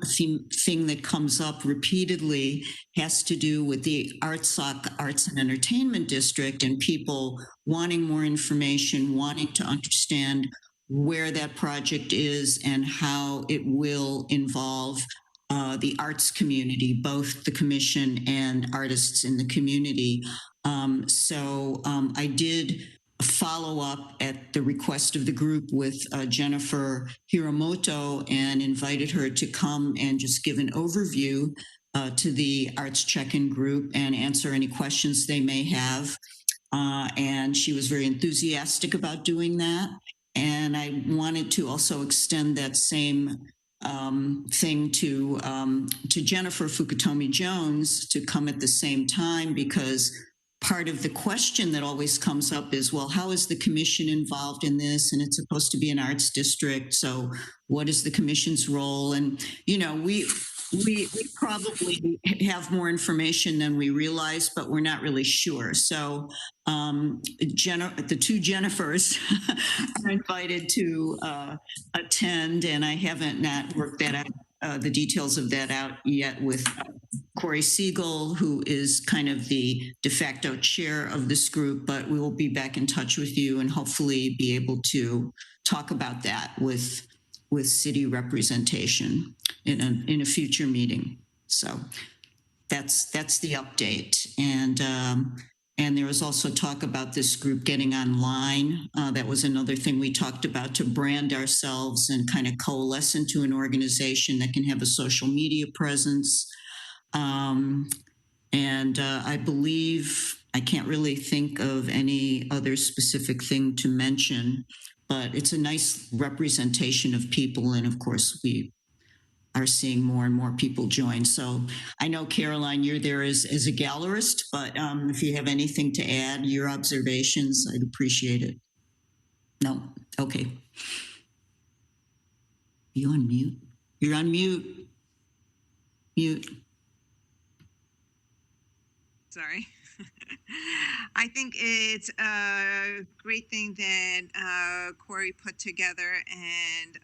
thing that comes up repeatedly has to do with the ARTSOC, Arts and Entertainment District, and people wanting more information, wanting to understand where that project is and how it will involve the arts community, both the commission and artists in the community. So I did follow up at the request of the group with Jennifer Hiramoto and invited her to come and just give an overview to the Arts Check-in group and answer any questions they may have. And she was very enthusiastic about doing that. And I wanted to also extend that same thing to Jennifer Fukutomi Jones to come at the same time, because part of the question that always comes up is, well, how is the commission involved in this? And it's supposed to be an arts district. So what is the commission's role? And, you know, we probably have more information than we realize, but we're not really sure. So the two Jennifers are invited to attend, and I haven't not worked that out, the details of that out yet with Corey Siegel, who is kind of the de facto chair of this group, but we will be back in touch with you and hopefully be able to talk about that with city representation in a future meeting. So that's the update. And there was also talk about this group getting online. That was another thing we talked about, to brand ourselves and kind of coalesce into an organization that can have a social media presence. I believe, I can't really think of any other specific thing to mention, but it's a nice representation of people. And of course, we are seeing more and more people join. So I know, Caroline, you're there as a gallerist, but if you have anything to add, your observations, I'd appreciate it. No? Okay. You on mute? You're on mute. Mute. Sorry. I think it's a great thing that Corey put together, and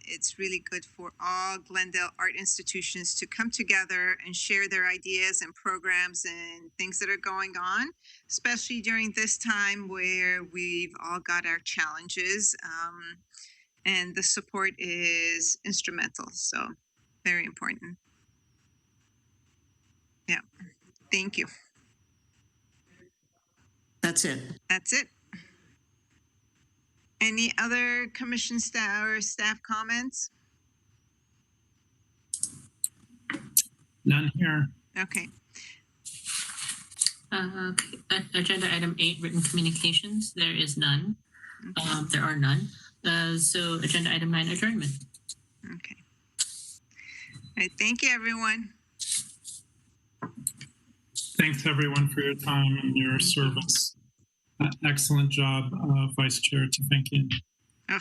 it's really good for all Glendale art institutions to come together and share their ideas and programs and things that are going on, especially during this time where we've all got our challenges, and the support is instrumental. So very important. Yeah. Thank you. That's it. That's it. Any other commission staff or staff comments? None here. Okay. Agenda item 8, written communications. There is none. Okay. There are none. So agenda item 9, adjournment. Okay. All right. Thank you, everyone. Thanks, everyone, for your time and your service. Excellent job, Vice Chair Tefankian. Oh.